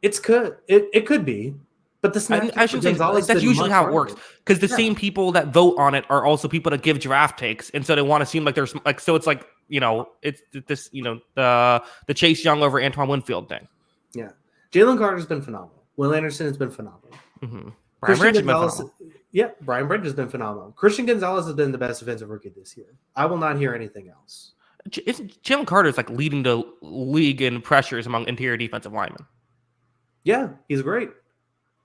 Speaker 2: It could be. But
Speaker 1: I should say that's usually how it works because the same people that vote on it are also people that give draft takes, and so they want to seem like there's like so it's like it's this, the Chase Young over Antoine Winfield thing.
Speaker 2: Yeah. Jalen Carter's been phenomenal. Will Anderson has been phenomenal.
Speaker 1: Mm-hmm. Brian
Speaker 2: Christian
Speaker 1: Branch has been
Speaker 2: Gonzalez,
Speaker 1: phenomenal.
Speaker 2: yeah, Brian Branch has been phenomenal. Christian Gonzalez has been the best defensive rookie this year. I will not hear anything else.
Speaker 1: Jalen Carter is like leading the league in pressures among interior defensive linemen.
Speaker 2: Yeah, he's great.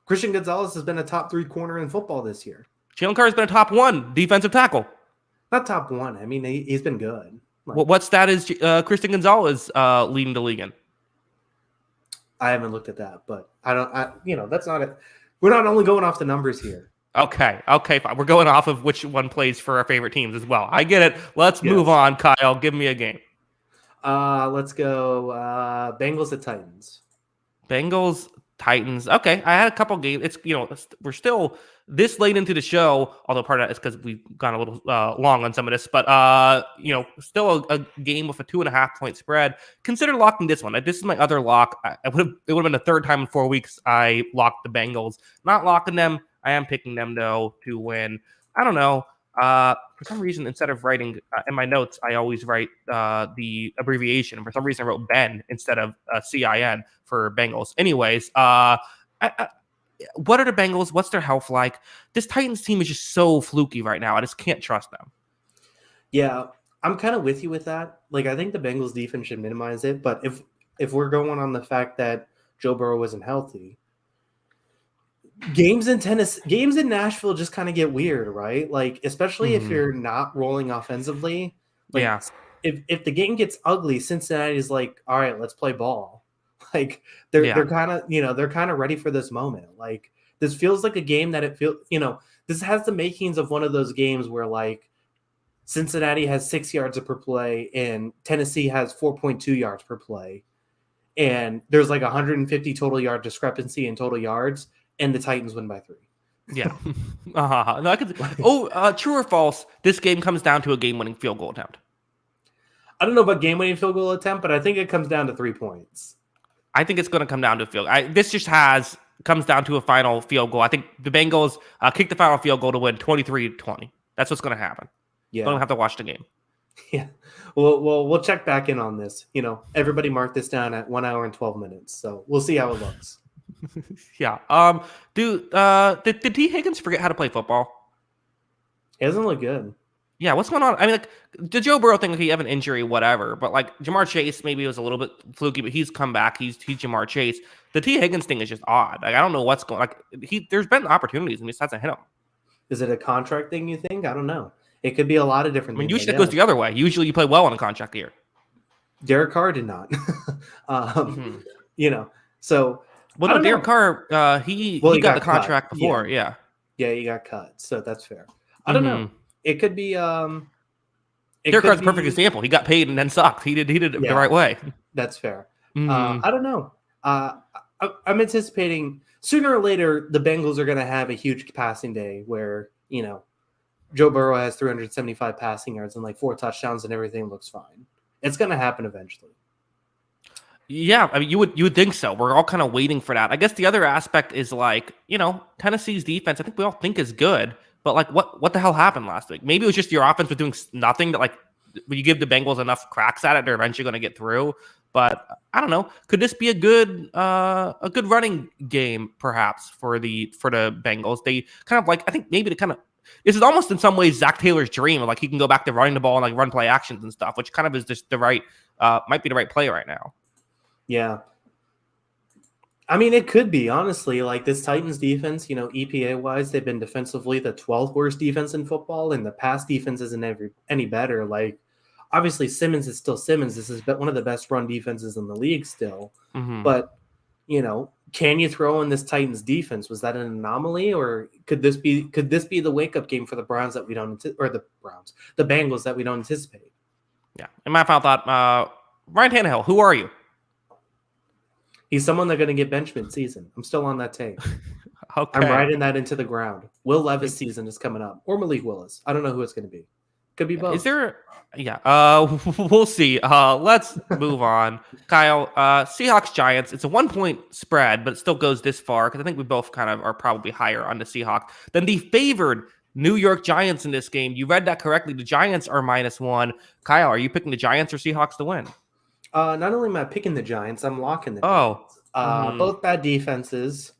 Speaker 2: Christian Gonzalez has been a top 3 corner in football this year.
Speaker 1: Jalen Carter's been a top 1 defensive tackle.
Speaker 2: Not top 1. I mean, he's been good.
Speaker 1: What stat is Christian Gonzalez leading the league in?
Speaker 2: I haven't looked at that, but that's not it. We're not only going off the numbers here.
Speaker 1: Okay, fine. We're going off of which one plays for our favorite teams as well. I get it. Let's move on, Kyle. Give me a game.
Speaker 2: Let's go Bengals at Titans.
Speaker 1: Bengals, Titans. Okay, I had a couple games. It's we're still this late into the show, although part of that is because we've gone a little long on some of this. But still a game with a 2.5 point spread. Consider locking this one. This is my other lock. It would have been the third time in 4 weeks I locked the Bengals. Not locking them. I am picking them though to win. I don't know. For some reason, instead of writing in my notes, I always write the abbreviation. For some reason, I wrote Ben instead of CIN for Bengals. Anyways, what are the Bengals? What's their health like? This Titans team is just so fluky right now. I just can't trust them.
Speaker 2: Yeah, I'm kind of with you with that. Like, I think the Bengals defense should minimize it. But if we're going on the fact that Joe Burrow isn't healthy, games in Nashville just kind of get weird, right? Like, especially if you're not rolling offensively. Like,
Speaker 1: yeah.
Speaker 2: If the game gets ugly, Cincinnati's like, all right, let's play ball. Like they're kind of ready for this moment. Like, this feels like a game that this has the makings of one of those games where like Cincinnati has 6 yards per play and Tennessee has 4.2 yards per play. And there's like 150 total yard discrepancy in total yards. And the Titans win by 3.
Speaker 1: Yeah. No, true or false? This game comes down to a game-winning field goal attempt.
Speaker 2: I don't know about game-winning field goal attempt, but I think it comes down to 3 points.
Speaker 1: I think it's going to come down to a field. This just comes down to a final field goal. I think the Bengals kick the final field goal to win 23-20. That's what's going to happen. Yeah. Don't have to watch the game.
Speaker 2: Yeah. Well, we'll check back in on this. Everybody mark this down at 1 hour and 12 minutes. So we'll see how it looks.
Speaker 1: Yeah. Did T. Higgins forget how to play football?
Speaker 2: He doesn't look good.
Speaker 1: Yeah, what's going on? I mean, like, the Joe Burrow thing, he have an injury, whatever. But like Jamar Chase, maybe it was a little bit fluky, but he's come back. He's Jamar Chase. The T. Higgins thing is just odd. Like, I don't know what's going. Like, there's been opportunities and he just hasn't hit them.
Speaker 2: Is it a contract thing? You think? I don't know. It could be a lot of different.
Speaker 1: I mean, usually it goes the other way. Usually you play well on a contract year.
Speaker 2: Derek Carr did not. So.
Speaker 1: Well, no, Derek Carr, he got the contract
Speaker 2: cut.
Speaker 1: before, yeah.
Speaker 2: Yeah, he got cut, so that's fair. I don't know. It could be.
Speaker 1: Derek Carr's a perfect example. He got paid and then sucked. He did it the right way.
Speaker 2: That's fair. I don't know. I'm anticipating sooner or later the Bengals are going to have a huge passing day where Joe Burrow has 375 passing yards and like 4 touchdowns and everything looks fine. It's going to happen eventually.
Speaker 1: Yeah, I mean, you would think so. We're all kind of waiting for that. I guess the other aspect is like, Tennessee's defense, I think we all think is good, but like what the hell happened last week? Maybe it was just your offense was doing nothing that like when you give the Bengals enough cracks at it, they're eventually going to get through. But I don't know. Could this be a good running game perhaps for the Bengals? They kind of like, I think maybe this is almost in some ways Zach Taylor's dream of like he can go back to running the ball and like run play actions and stuff, which kind of is just might be the right play right now.
Speaker 2: Yeah. I mean, it could be, honestly. Like, this Titans defense, EPA-wise, they've been defensively the 12th worst defense in football, and the pass defense isn't any better. Like, obviously, Simmons is still Simmons. This is one of the best run defenses in the league still. Mm-hmm. But, can you throw in this Titans defense? Was that an anomaly, or could this be the wake-up game for the Browns that we don't – or the Bengals that we don't anticipate?
Speaker 1: Yeah. And my final thought, Ryan Tannehill, who are you?
Speaker 2: He's someone they're going to get benched mid-season. I'm still on that take.
Speaker 1: Okay.
Speaker 2: I'm riding that into the ground. Will Levis season is coming up. Or Malik Willis. I don't know who it's going to be. Could be both.
Speaker 1: Is there... Yeah. We'll see. Let's move on. Kyle, Seahawks-Giants. It's a 1-point spread, but it still goes this far because I think we both kind of are probably higher on the Seahawks than the favored New York Giants in this game. You read that correctly. The Giants are -1. Kyle, are you picking the Giants or Seahawks to win?
Speaker 2: Not only am I picking the Giants, I'm locking the
Speaker 1: Oh.
Speaker 2: Giants. Both bad defenses.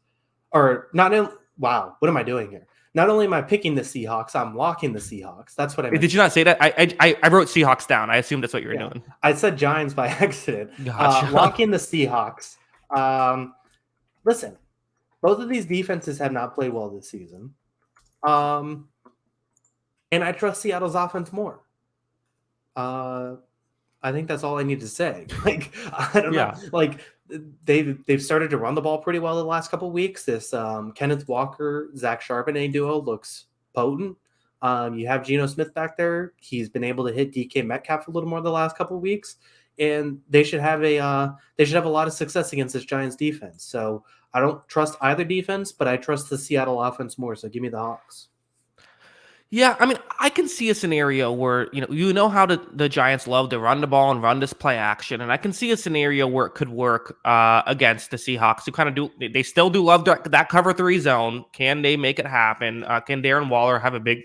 Speaker 2: Or not in, wow, what am I doing here? Not only am I picking the Seahawks, I'm locking the Seahawks. That's what I meant.
Speaker 1: Did you not say that? I wrote Seahawks down. I assumed that's what you were doing.
Speaker 2: I said Giants by accident.
Speaker 1: Gotcha.
Speaker 2: Locking the Seahawks. Listen, both of these defenses have not played well this season. And I trust Seattle's offense more. I think that's all I need to say. Like, I don't know. Like, they've started to run the ball pretty well the last couple of weeks. This Kenneth Walker, Zach Charbonnet duo looks potent. You have Geno Smith back there. He's been able to hit DK Metcalf a little more the last couple of weeks, and they should have a lot of success against this Giants defense. So I don't trust either defense, but I trust the Seattle offense more. So give me the Hawks.
Speaker 1: Yeah, I mean, I can see a scenario where, how the Giants love to run the ball and run this play action. And I can see a scenario where it could work against the Seahawks, who kind of they still do love that cover 3 zone. Can they make it happen? Can Darren Waller have a big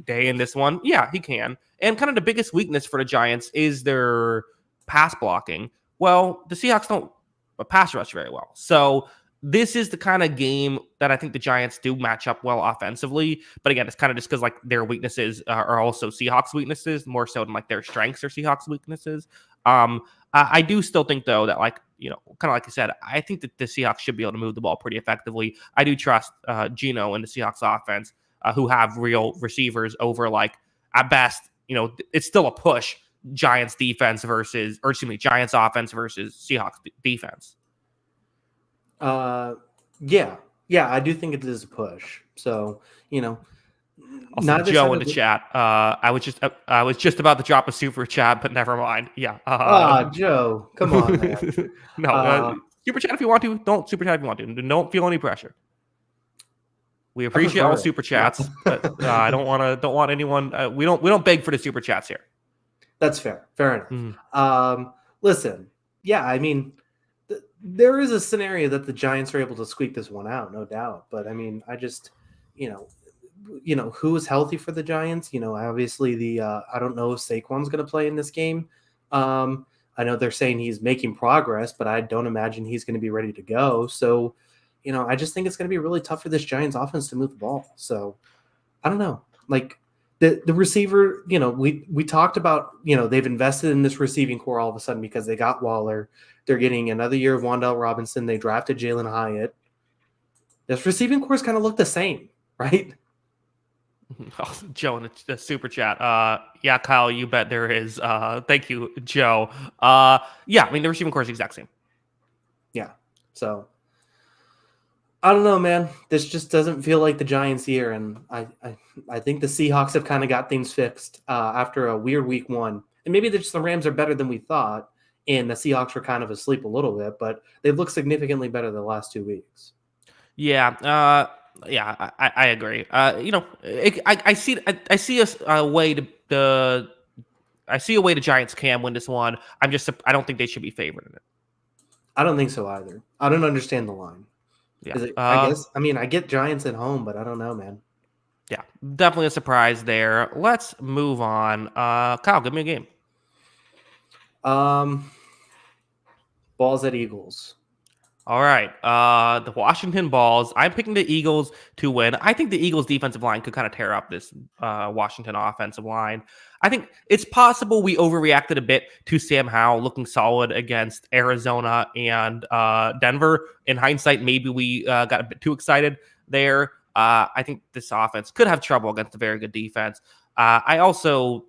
Speaker 1: day in this one? Yeah, he can. And kind of the biggest weakness for the Giants is their pass blocking. Well, the Seahawks don't pass rush very well. So this is the kind of game that I think the Giants do match up well offensively. But again, it's kind of just because like their weaknesses are also Seahawks weaknesses more so than like their strengths are Seahawks weaknesses. I do still think though that kind of like I said, I think that the Seahawks should be able to move the ball pretty effectively. I do trust Geno and the Seahawks offense who have real receivers over like at best, it's still a push Giants offense versus Seahawks defense.
Speaker 2: Yeah, I do think it is a push. So,
Speaker 1: also, Joe in the chat. I was just about to drop a super chat, but never mind. Yeah.
Speaker 2: Joe, come on, man.
Speaker 1: No, super chat if you want to. Don't super chat if you want to. Don't feel any pressure. We appreciate all super chats, but I don't want anyone. We don't beg for the super chats here.
Speaker 2: That's fair. Fair enough. Listen, yeah, I mean, there is a scenario that the Giants are able to squeak this one out, no doubt. But I mean, I just, who is healthy for the Giants? Obviously I don't know if Saquon's going to play in this game. I know they're saying he's making progress, but I don't imagine he's going to be ready to go. So, I just think it's going to be really tough for this Giants offense to move the ball. So I don't know, like the receiver, we talked about, they've invested in this receiving core all of a sudden because they got Waller. They're getting another year of Wan'Dale Robinson. They drafted Jalen Hyatt. This receiving cores kind of look the same, right?
Speaker 1: Oh, Joe in the super chat. Yeah, Kyle, you bet there is. Thank you, Joe. Yeah, I mean, the receiving core is the exact same.
Speaker 2: Yeah. So I don't know, man. This just doesn't feel like the Giants year. And I think the Seahawks have kind of got things fixed after a weird week 1. And maybe the Rams are better than we thought. And the Seahawks were kind of asleep a little bit, but they've looked significantly better the last 2 weeks.
Speaker 1: Yeah, I agree. I see a way the Giants can win this one. I don't think they should be favored in it.
Speaker 2: I don't think so either. I don't understand the line.
Speaker 1: Yeah,
Speaker 2: I get Giants at home, but I don't know, man.
Speaker 1: Yeah, definitely a surprise there. Let's move on. Kyle, give me a game.
Speaker 2: Balls at Eagles.
Speaker 1: All right. The Washington Balls. I'm picking the Eagles to win. I think the Eagles defensive line could kind of tear up this Washington offensive line. I think it's possible we overreacted a bit to Sam Howell looking solid against Arizona and Denver. In hindsight, maybe we got a bit too excited there. I think this offense could have trouble against a very good defense. I also,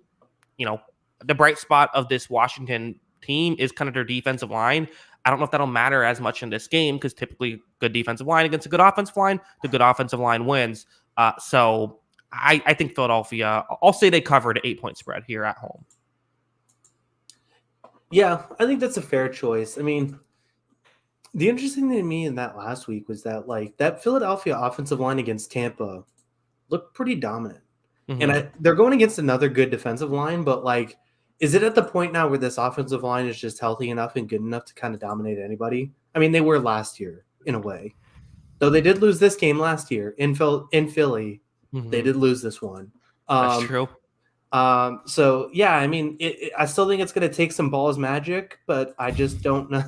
Speaker 1: the bright spot of this Washington team is kind of their defensive line. I don't know if that'll matter as much in this game because typically good defensive line against a good offensive line, the good offensive line wins. So I think Philadelphia, I'll say they covered an 8-point spread here at home.
Speaker 2: Yeah, I think that's a fair choice. I mean, the interesting thing to me in that last week was that that Philadelphia offensive line against Tampa looked pretty dominant. Mm-hmm. And they're going against another good defensive line, but is it at the point now where this offensive line is just healthy enough and good enough to kind of dominate anybody? I mean, they were last year in a way, though they did lose this game last year in Philly They did lose this one.
Speaker 1: That's true.
Speaker 2: So yeah, I mean, I still think it's going to take some balls magic, but I just don't know.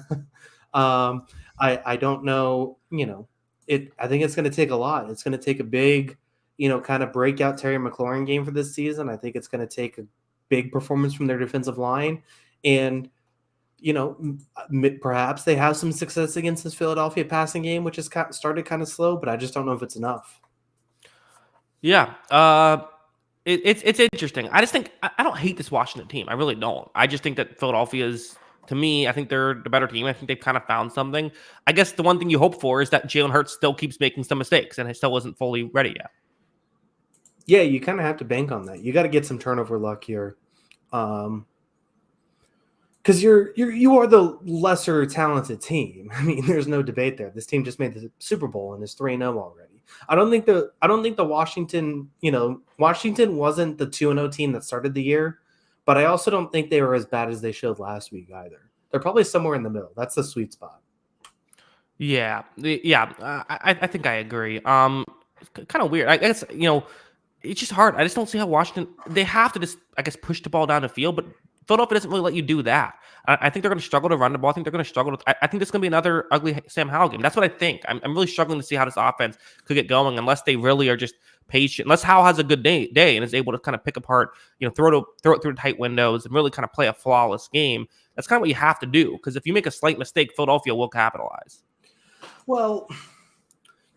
Speaker 2: I don't know. I think it's going to take a lot. It's going to take a big, kind of breakout Terry McLaurin game for this season. I think it's going to take a big performance from their defensive line, and perhaps they have some success against this Philadelphia passing game, which has started kind of slow, but I just don't know if it's enough.
Speaker 1: Yeah. It's interesting. I just think I don't hate this Washington team. I really don't. I just think that Philadelphia's, to me, I think they're the better team. I think they've kind of found something. I guess the one thing you hope for is that Jalen Hurts still keeps making some mistakes and it still isn't fully ready yet.
Speaker 2: Yeah, you kind of have to bank on that. You got to get some turnover luck here. Because you are the lesser talented team. I mean, there's no debate there. This team just made the Super Bowl and is 3-0 already. I don't think the Washington wasn't the 2-0 team that started the year, but I also don't think they were as bad as they showed last week either. They're probably somewhere in the middle. That's the sweet spot.
Speaker 1: Yeah. I think I agree. It's kind of weird. I guess it's just hard. I just don't see how Washington. They have to just, I guess, push the ball down the field, but Philadelphia doesn't really let you do that. I think they're going to struggle to run the ball. I think they're going to struggle. I think this is going to be another ugly Sam Howell game. That's what I think. I'm really struggling to see how this offense could get going unless they really are just patient. Unless Howell has a good day and is able to kind of pick apart, throw it through tight windows and really kind of play a flawless game. That's kind of what you have to do, because if you make a slight mistake, Philadelphia will capitalize.
Speaker 2: Well,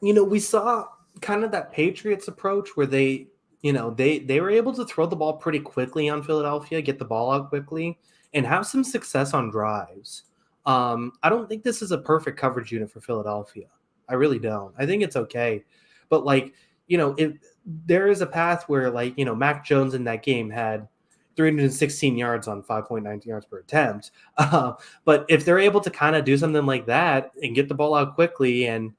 Speaker 2: we saw kind of that Patriots approach where they were able to throw the ball pretty quickly on Philadelphia, get the ball out quickly, and have some success on drives. I don't think this is a perfect coverage unit for Philadelphia. I really don't. I think it's okay. But, if there is a path where, Mac Jones in that game had 316 yards on 5.9 yards per attempt. But if they're able to kind of do something like that and get the ball out quickly, and,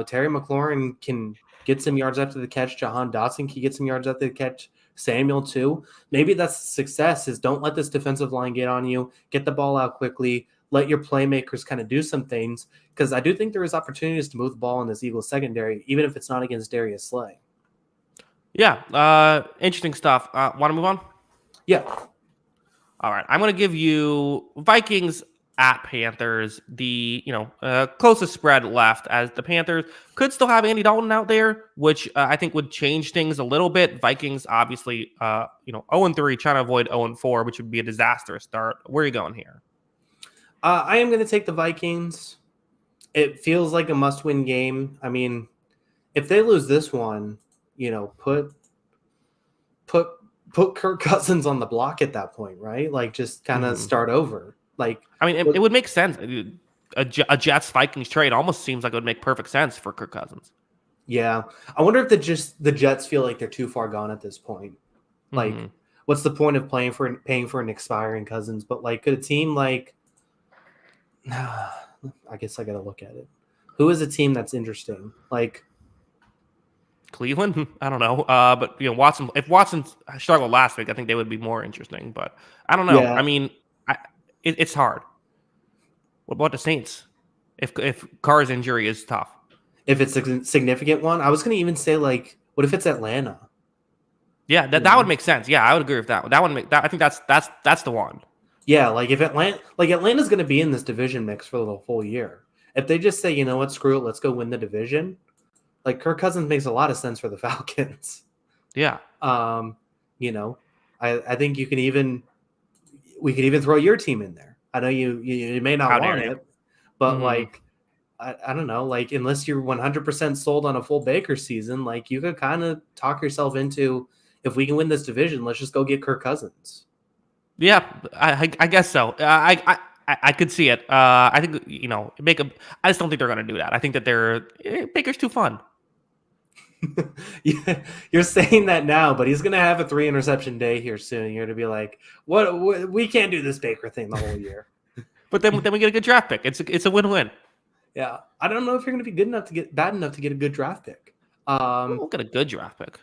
Speaker 2: Terry McLaurin can get some yards after the catch, Jahan Dotson can get some yards after the catch, Samuel too. Maybe that's success, is don't let this defensive line get on you, get the ball out quickly, let your playmakers kind of do some things, because I do think there is opportunities to move the ball in this Eagles secondary, even if it's not against Darius Slay.
Speaker 1: Yeah, interesting stuff. Want to move on?
Speaker 2: Yeah.
Speaker 1: All right. I'm going to give you Vikings at Panthers, the closest spread left, as the Panthers could still have Andy Dalton out there, which I think would change things a little bit. Vikings obviously 0-3, trying to avoid 0-4, which would be a disastrous start. Where are you going here?
Speaker 2: I am going to take the Vikings. It feels like a must-win game. I mean, if they lose this one, put Kirk Cousins on the block at that point, right? Just kind of start over.
Speaker 1: It would make sense. A Jets Vikings trade almost seems like it would make perfect sense for Kirk Cousins.
Speaker 2: Yeah, I wonder if the Jets feel like they're too far gone at this point. What's the point of paying for an expiring Cousins? But could a team I guess I got to look at it. Who is a team that's interesting?
Speaker 1: Cleveland? I don't know. But Watson. If Watson struggled last week, I think they would be more interesting. But I don't know. Yeah. I mean, it's hard. What about the Saints? If Carr's injury is tough,
Speaker 2: if it's a significant one, I was going to even say what if it's Atlanta?
Speaker 1: Yeah, that would make sense. Yeah, I would agree with that. That would make that. I think that's the one.
Speaker 2: Yeah, if Atlanta's going to be in this division mix for the whole year. If they just say, you know what, screw it, let's go win the division. Kirk Cousins makes a lot of sense for the Falcons.
Speaker 1: Yeah.
Speaker 2: I think we could even throw your team in there. I know you may not want it, but I don't know, unless you're 100% sold on a full Baker season, you could kind of talk yourself into, if we can win this division, let's just go get Kirk Cousins.
Speaker 1: Yeah, I guess so. I could see it. I think I just don't think they're going to do that. I think that Baker's too fun.
Speaker 2: Yeah, you're saying that now, but he's going to have a 3-interception day here soon. You're going to be like, what? We can't do this Baker thing the whole year.
Speaker 1: But then we get a good draft pick. It's a win-win.
Speaker 2: Yeah, I don't know if you're going to be bad enough to get a good draft pick.
Speaker 1: We'll get a good draft pick.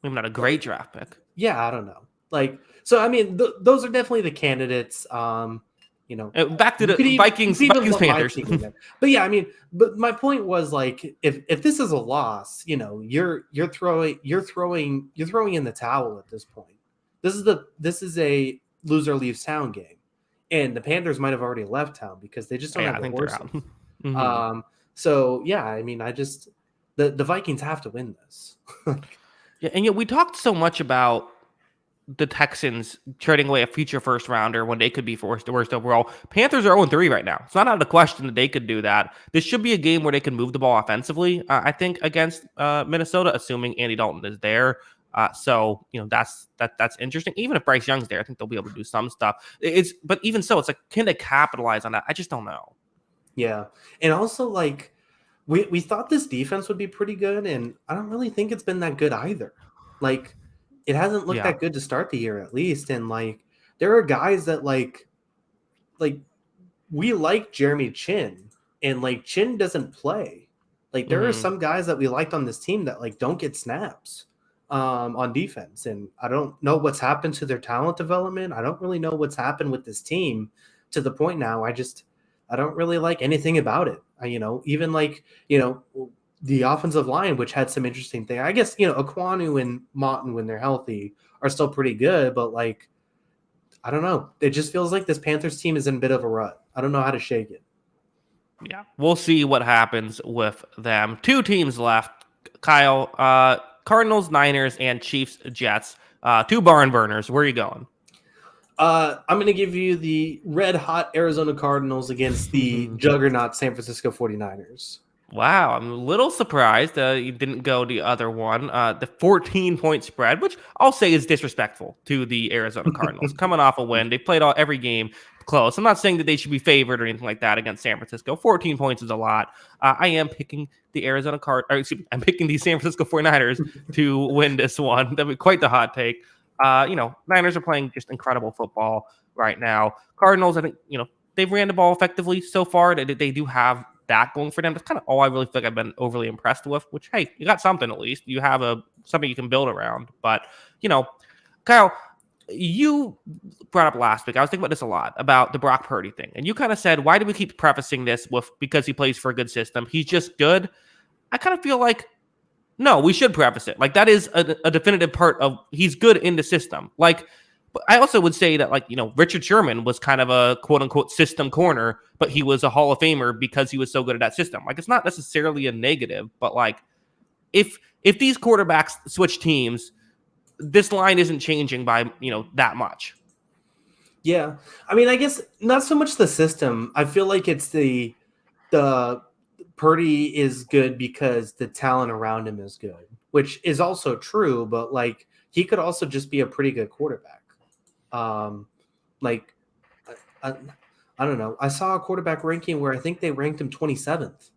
Speaker 1: Maybe not a great draft pick.
Speaker 2: Yeah, I don't know. So I mean, those are definitely the candidates.
Speaker 1: Back to
Speaker 2: You
Speaker 1: the
Speaker 2: you
Speaker 1: Vikings,
Speaker 2: could even
Speaker 1: Vikings
Speaker 2: lump my
Speaker 1: Panthers.
Speaker 2: team in there. But yeah, I mean, but my point was like, if this is a loss, you're throwing in the towel at this point. This is a loser leaves town game, and the Panthers might have already left town because they just don't
Speaker 1: Yeah,
Speaker 2: have
Speaker 1: I
Speaker 2: the
Speaker 1: think they're
Speaker 2: horses.
Speaker 1: out. Mhm.
Speaker 2: So yeah, I mean, the Vikings have to win this.
Speaker 1: Yeah, and we talked so much about the Texans trading away a future first rounder when they could be worst overall. Panthers are 0-3 right now. It's not out of the question that they could do that. This should be a game where they can move the ball offensively, I think, against Minnesota, assuming Andy Dalton is there. So that's interesting. Even if Bryce Young's there, I think they'll be able to do some stuff. But even so, it's like, can they capitalize on that? I just don't know.
Speaker 2: Yeah, and also like we thought this defense would be pretty good, and I don't really think it's been that good either. Like, it hasn't looked
Speaker 1: Yeah.
Speaker 2: that good to start the year, at least. And like, there are guys that like we like Jeremy Chin, and like Chin doesn't play. Like, there are
Speaker 1: Mhm.
Speaker 2: some guys that we liked on this team that like don't get snaps on defense, and I don't know what's happened to their talent development. I don't really know what's happened with this team to the point now. I don't really like anything about it. Even like, the offensive line, which had some interesting thing. I guess, Aquanu and Moughton, when they're healthy, are still pretty good, but like, I don't know. It just feels like this Panthers team is in a bit of a rut. I don't know how to shake it.
Speaker 1: Yeah, we'll see what happens with them. Two teams left, Kyle. Cardinals, Niners, and Chiefs, Jets. Two barn burners. Where are you going?
Speaker 2: I'm going to give you the red hot Arizona Cardinals against the juggernaut San Francisco 49ers.
Speaker 1: Wow, I'm a little surprised you didn't go the other one. The 14-point spread, which I'll say is disrespectful to the Arizona Cardinals. Coming off a win, they played every game close. I'm not saying that they should be favored or anything like that against San Francisco. 14 points is a lot. I am picking the I'm picking the San Francisco 49ers to win this one. That'd be quite the hot take. Niners are playing just incredible football right now. Cardinals, I think, they've ran the ball effectively so far. They do have that going for them. That's kind of all I really feel like I've been overly impressed with, which, hey, you got something at least. You have something you can build around. But, Kyle, you brought up last week, I was thinking about this a lot, about the Brock Purdy thing. And you kind of said, why do we keep prefacing this with because he plays for a good system? He's just good. I kind of feel like, no, we should preface it. Like, that is a definitive part of he's good in the system. Like, but I also would say that, like, Richard Sherman was kind of a quote unquote system corner, but he was a Hall of Famer because he was so good at that system. Like, it's not necessarily a negative, but like, if these quarterbacks switch teams, this line isn't changing by, that much.
Speaker 2: Yeah. I mean, I guess not so much the system. I feel like it's the Purdy is good because the talent around him is good, which is also true, but like, he could also just be a pretty good quarterback. Like, I, I don't know. I saw a quarterback ranking where I think they ranked him 27th,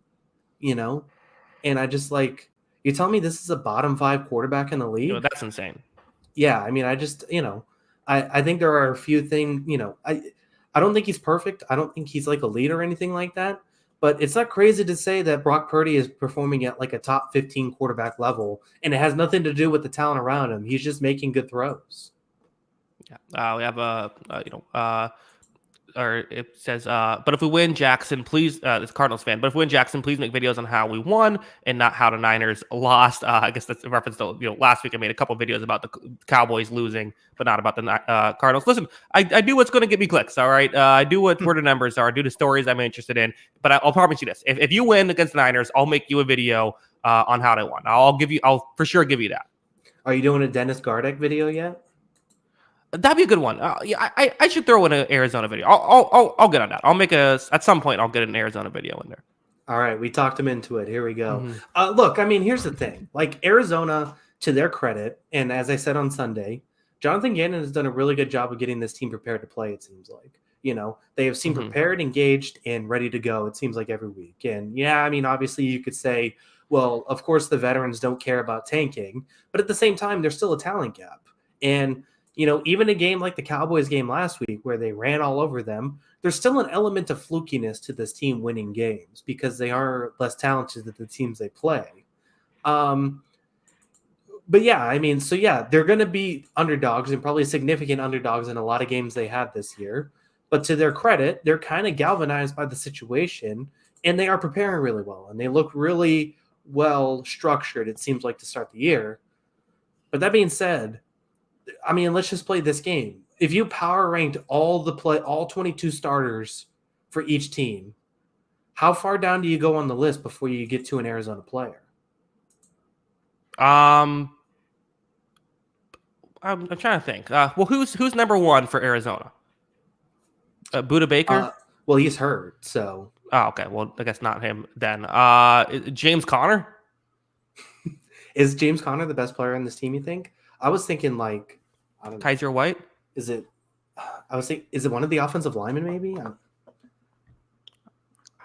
Speaker 2: and I just like, you tell me this is a bottom 5 quarterback in the league?
Speaker 1: That's insane.
Speaker 2: Yeah. I mean, I just, I think there are a few things, I don't think he's perfect. I don't think he's like a leader or anything like that, but it's not crazy to say that Brock Purdy is performing at like a top 15 quarterback level, and it has nothing to do with the talent around him. He's just making good throws.
Speaker 1: Yeah. We have or it says, but if we win, Jackson, please, it's a Cardinals fan, but if we win, Jackson, please make videos on how we won and not how the Niners lost. I guess that's a reference to, last week I made a couple videos about the Cowboys losing, but not about the Cardinals. Listen, I do what's going to get me clicks, all right? I do where the numbers are, I do the stories I'm interested in, but I'll promise you this. If you win against the Niners, I'll make you a video on how they won. I'll for sure give you that.
Speaker 2: Are you doing a Dennis Gardeck video yet?
Speaker 1: That'd be a good one. Yeah, I should throw in an Arizona video. I'll get on that. At some point I'll get an Arizona video in there.
Speaker 2: All right, we talked him into it. Here we go.
Speaker 1: Mm-hmm.
Speaker 2: Look, I mean, here's the thing. Like, Arizona, to their credit, and as I said on Sunday, Jonathan Gannon has done a really good job of getting this team prepared to play, it seems like. They have seemed prepared, engaged, and ready to go, it seems like, every week. And yeah, I mean, obviously you could say, well, of course the veterans don't care about tanking, but at the same time, there's still a talent gap. And even a game like the Cowboys game last week where they ran all over them, there's still an element of flukiness to this team winning games because they are less talented than the teams they play. But yeah, I mean, so yeah, they're going to be underdogs and probably significant underdogs in a lot of games they have this year. But to their credit, they're kind of galvanized by the situation, and they are preparing really well, and they look really well structured, it seems like, to start the year. But that being said, I mean, let's just play this game. If you power ranked all 22 starters for each team, how far down do you go on the list before you get to an Arizona player?
Speaker 1: I'm trying to think. Well, who's number one for Arizona? Buda Baker?
Speaker 2: Well, he's hurt, so.
Speaker 1: Oh, okay. Well, I guess not him then. James Conner?
Speaker 2: Is James Conner the best player on this team, you think? I was thinking, like, I don't know.
Speaker 1: Kaiser White?
Speaker 2: Is it one of the offensive linemen, maybe?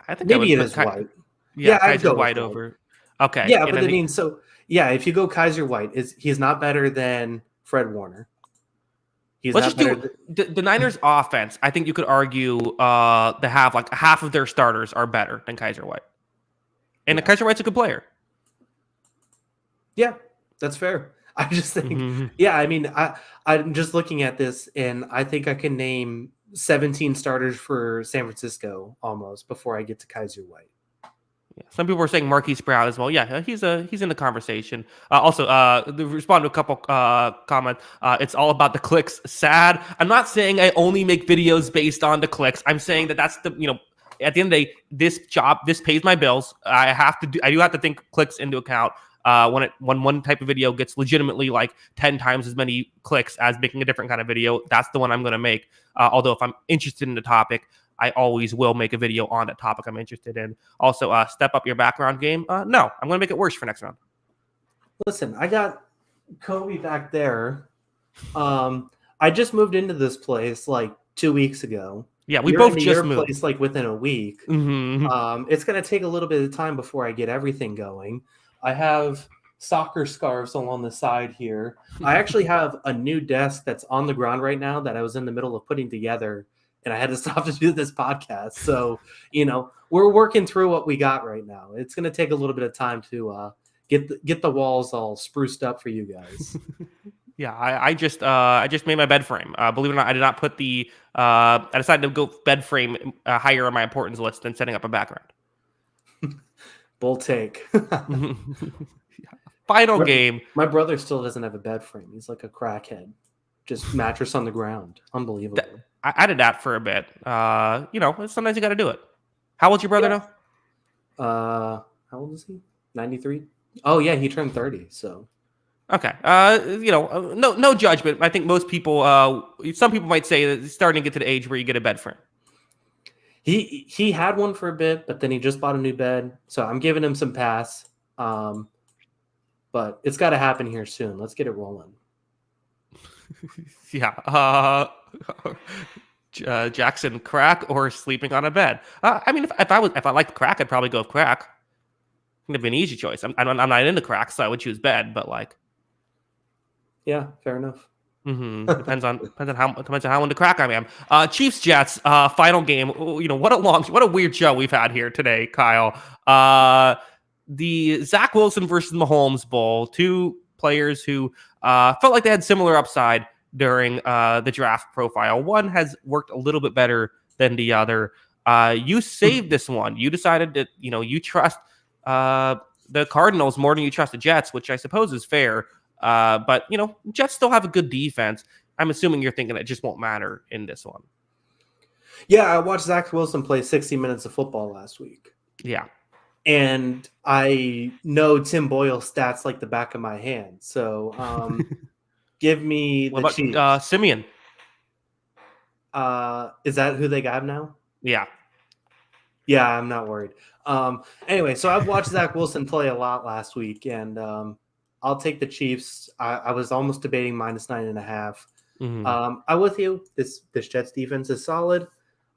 Speaker 1: I think
Speaker 2: maybe it is White.
Speaker 1: Yeah, Kaiser White over. Okay.
Speaker 2: Yeah, but I mean, so, yeah, if you go Kaiser White, he's not better than Fred Warner.
Speaker 1: Let's just do the Niners offense. I think you could argue they have like half of their starters are better than Kaiser White. And Kaiser White's a good player.
Speaker 2: Yeah, that's fair. I just think, yeah, I mean, I'm just looking at this, and I think I can name 17 starters for San Francisco almost before I get to Kaiser White.
Speaker 1: Yeah. Some people are saying Marquise Brown as well. Yeah, he's in the conversation. Also, to respond to a couple comments, it's all about the clicks. Sad. I'm not saying I only make videos based on the clicks. I'm saying that's the, at the end of the day, this pays my bills. I do have to think clicks into account. When one type of video gets legitimately like 10 times as many clicks as making a different kind of video, that's the one I'm going to make. Although if I'm interested in the topic, I always will make a video on the topic I'm interested in. Also, step up your background game. No, I'm going to make it worse for next round.
Speaker 2: Listen, I got Kobe back there. I just moved into this place like 2 weeks ago.
Speaker 1: Yeah, we both just moved.
Speaker 2: Place like within a week.
Speaker 1: Mm-hmm.
Speaker 2: It's going to take a little bit of time before I get everything going. I have soccer scarves along the side here. I actually have a new desk that's on the ground right now that I was in the middle of putting together, and I had to stop to do this podcast. So, we're working through what we got right now. It's going to take a little bit of time to get the walls all spruced up for you guys.
Speaker 1: Yeah, I just made my bed frame. Believe it or not, I did not put I decided to go bed frame higher on my importance list than setting up a background.
Speaker 2: Bull take.
Speaker 1: Final game.
Speaker 2: My brother still doesn't have a bed frame. He's like a crackhead. Just mattress on the ground. Unbelievable.
Speaker 1: I did that for a bit. Sometimes you got to do it. How old's your brother now?
Speaker 2: How old is he? 93? Oh, yeah, he turned 30, so.
Speaker 1: Okay. No judgment. I think most people, some people might say that it's starting to get to the age where you get a bed frame.
Speaker 2: He had one for a bit, but then he just bought a new bed. So I'm giving him some pass. But it's got to happen here soon. Let's get it rolling.
Speaker 1: Yeah. Jackson, crack or sleeping on a bed? I mean, if I liked crack, I'd probably go with crack. It'd be an easy choice. I'm not into crack, so I would choose bed. But like,
Speaker 2: yeah, fair enough.
Speaker 1: Depends on how into crack I am. Chiefs Jets final game. What a weird show we've had here today, Kyle. The Zach Wilson versus Mahomes Bowl. Two players who felt like they had similar upside during the draft profile. One has worked a little bit better than the other. You saved this one. You decided that you trust the Cardinals more than you trust the Jets, which I suppose is fair. But Jets still have a good defense. I'm assuming you're thinking it just won't matter in this one.
Speaker 2: Yeah, I watched Zach Wilson play 60 minutes of football last week.
Speaker 1: Yeah.
Speaker 2: And I know Tim Boyle's stats like the back of my hand. So give me
Speaker 1: what
Speaker 2: the
Speaker 1: about
Speaker 2: Chiefs.
Speaker 1: Simeon?
Speaker 2: Is that who they got now?
Speaker 1: Yeah.
Speaker 2: Yeah, I'm not worried. Anyway, so I've watched Zach Wilson play a lot last week, and I'll take the Chiefs. I was almost debating -9.5. I'm with you. This Jets defense is solid.